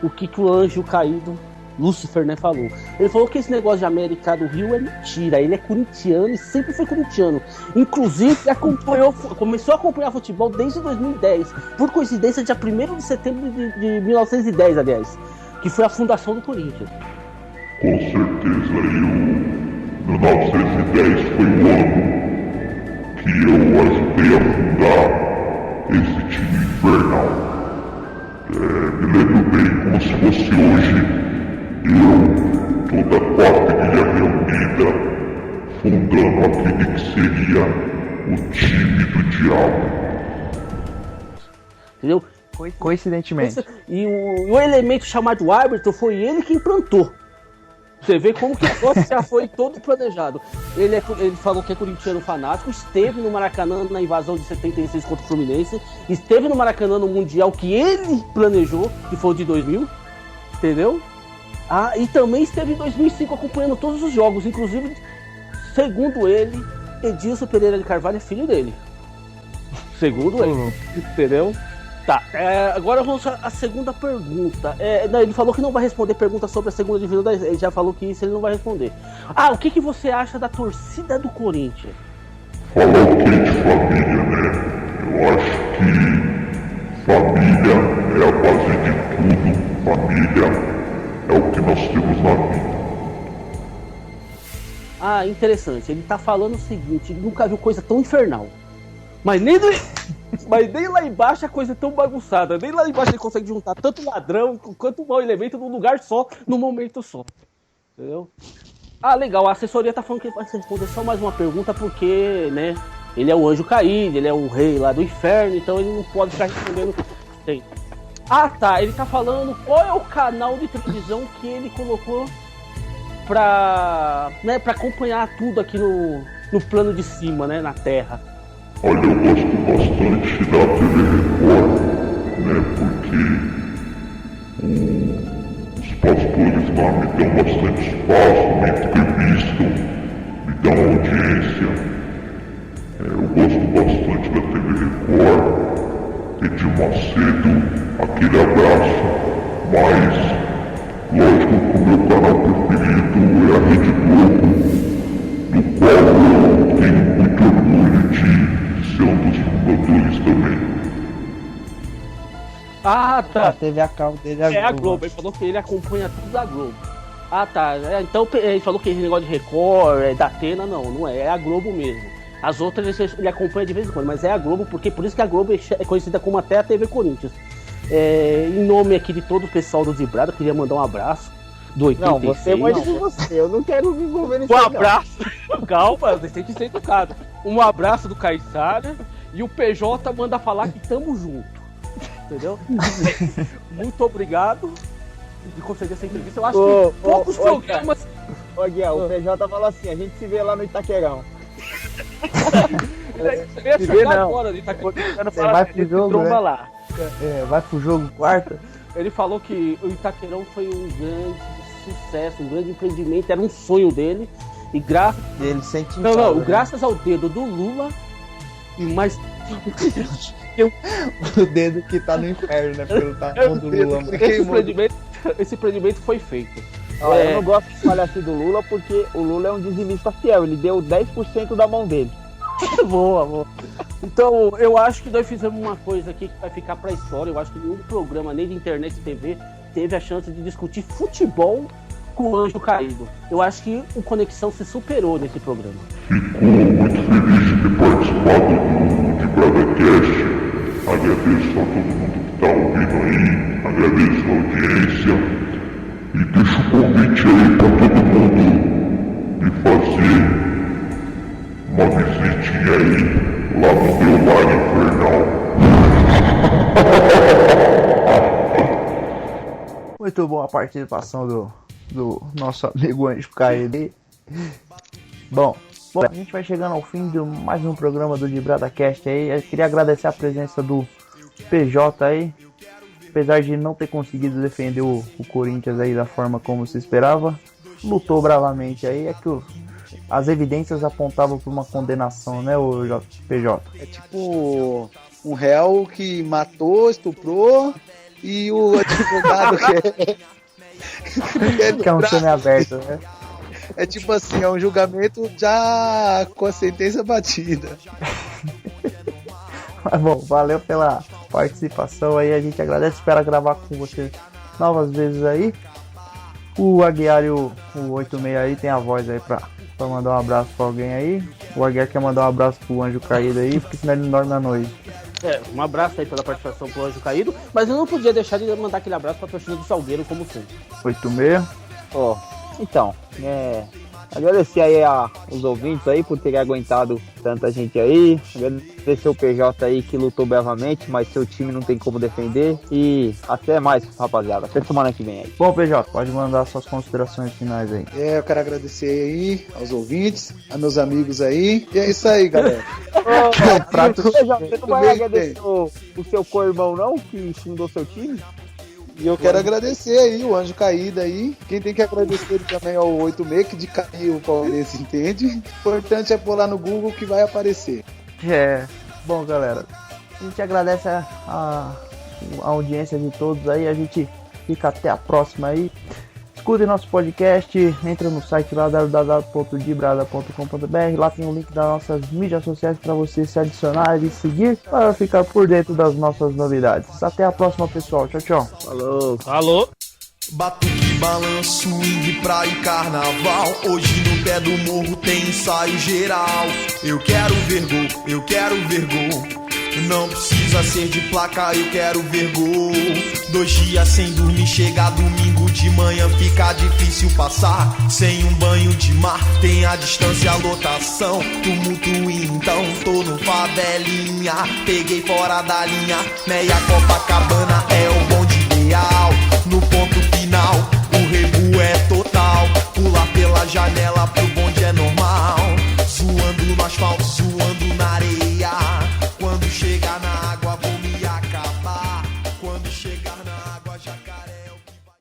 o que o anjo caído Lúcifer, né, falou. Ele falou que esse negócio de América do Rio é mentira. Ele é corintiano e sempre foi corintiano. Inclusive, começou a acompanhar futebol desde 2010. Por coincidência, dia 1º de setembro de 1910, aliás. Que foi a fundação do Corinthians. Com certeza, 1910 foi o ano que eu ajudei a fundar esse time infernal. Me lembro bem como se fosse hoje. Eu, toda a quadrilha reunida, fundando aquele que seria o time do diabo. Entendeu? Coincidentemente. E o elemento chamado árbitro foi ele que implantou. Você vê como que o negócio já foi todo planejado. Ele falou que é corintiano fanático, esteve no Maracanã na invasão de 76 contra o Fluminense, esteve no Maracanã no Mundial que ele planejou, que foi o de 2000, entendeu? E também esteve em 2005 acompanhando todos os jogos, inclusive, segundo ele, Edilson Pereira de Carvalho é filho dele. Segundo ele, entendeu? Tá, agora vamos à segunda pergunta. Ele falou que não vai responder perguntas sobre a segunda divisão, ele já falou que isso ele não vai responder. O que você acha da torcida do Corinthians? Falar o que de família, né? Eu acho que família é a base de tudo. Família é o que nós temos na vida. Interessante. Ele tá falando o seguinte, ele nunca viu coisa tão infernal. Mas nem lá embaixo a coisa é tão bagunçada. Nem lá embaixo ele consegue juntar tanto ladrão quanto mau elemento num lugar só, num momento só. Entendeu? Legal. A assessoria tá falando que ele vai responder só mais uma pergunta porque, né, ele é o anjo caído, ele é o rei lá do inferno, então ele não pode ficar respondendo sempre. Ele tá falando qual é o canal de televisão que ele colocou pra acompanhar tudo aqui no plano de cima, né, na Terra. Olha, eu gosto bastante da TV Record, né, porque os pastores lá me dão bastante espaço, me entrevistam, me dão audiência. Eu gosto bastante da TV Record. Edir Macedo, aquele abraço, mas lógico que o meu canal preferido é a Rede Globo, do qual eu tenho muito orgulho de ser um dos fundadores também. A TV a cabo dele é a Globo. Ele falou que ele acompanha tudo da Globo. Tá. Então ele falou que esse negócio de Record, da Atena, não é a Globo mesmo. As outras ele acompanha de vez em quando, mas é a Globo, porque por isso que a Globo é conhecida como até a TV Corinthians. Em nome aqui de todo o pessoal do Vibrado, eu queria mandar um abraço do 86. Não, você pode de você, eu não quero me envolver nisso. Um abraço, calma, você tem que ser educado. Um abraço do Caissara e o PJ manda falar que tamo junto, entendeu? Muito obrigado de conceder essa entrevista. Eu acho que poucos programas... Guiel, o PJ falou assim, a gente se vê lá no Itaquerão. Você vê não. Você vai pro jogo, né? Lá. Vai pro jogo quarta. Ele falou que o Itaquerão foi um grande sucesso, um grande empreendimento, era um sonho dele. E graças... Ele sente graças ao dedo do Lula e mais... o dedo que tá no inferno, né? Pelo tapão do Lula. Esse empreendimento foi feito. Eu não gosto de falar assim do Lula porque o Lula é um dizimista fiel, ele deu 10% da mão dele. Boa. Então, eu acho que nós fizemos uma coisa aqui que vai ficar pra história. Eu acho que nenhum programa, nem de internet e TV, teve a chance de discutir futebol com o Anjo Caído. Eu acho que o Conexão se superou nesse programa. Fico muito feliz de ter participado de BradaCast. Agradeço a todo mundo que está ouvindo aí, agradeço a audiência e deixo o convite aí para todo mundo me fazer uma visitinha aí lá no meu lar infernal. Muito bom a participação do nosso amigo Anjo Caído. Bom, a gente vai chegando ao fim de mais um programa do DibradaCast aí. Eu queria agradecer a presença do PJ aí. Apesar de não ter conseguido defender o Corinthians aí da forma como se esperava, lutou bravamente aí. É que as evidências apontavam para uma condenação, né, o PJ? É tipo um réu que matou, estuprou e o advogado que é um semi-aberto, né? É tipo assim, é um julgamento já com a sentença batida. Mas bom, valeu pela participação aí, a gente agradece, espera gravar com você novas vezes aí. O Aguiar e o 86 aí tem a voz aí pra mandar um abraço pra alguém aí. O Aguiar quer mandar um abraço pro Anjo Caído aí, porque senão ele não dorme na noite. Um abraço aí pela participação pro Anjo Caído, mas eu não podia deixar de mandar aquele abraço pra torcida do Salgueiro, como sempre. 86. Então, agradecer aí os ouvintes aí por terem aguentado tanta gente aí. Agradecer o PJ aí que lutou bravamente, mas seu time não tem como defender. E até mais, rapaziada. Até semana que vem aí. Bom, PJ, pode mandar suas considerações finais aí. Eu quero agradecer aí aos ouvintes, a meus amigos aí. E é isso aí, galera. Você não vai agradecer o seu co-irmão não, que fundou seu time? E eu quero agradecer aí o Anjo Caído aí. Quem tem que agradecer também é o 86, que de cair o palmeirense entende. O importante é pôr lá no Google que vai aparecer. Bom, galera, a gente agradece a audiência de todos aí. A gente fica até a próxima aí. Escutem nosso podcast, entra no site lá www.dibrada.com.br. Lá tem o link das nossas mídias sociais para você se adicionar e seguir para ficar por dentro das nossas novidades. Até a próxima, pessoal. Tchau, tchau. Falou. Batuque, balanço, swing, praia e carnaval. Hoje no pé do morro tem ensaio geral. Eu quero ver gol, eu quero ver gol. Não precisa ser de placa, eu quero ver gol. 2 dias sem dormir, chega domingo de manhã, fica difícil passar. Sem um banho de mar, tem a distância, a lotação. Tumulto então, tô no favelinha. Peguei fora da linha, meia Copacabana é o bonde ideal. No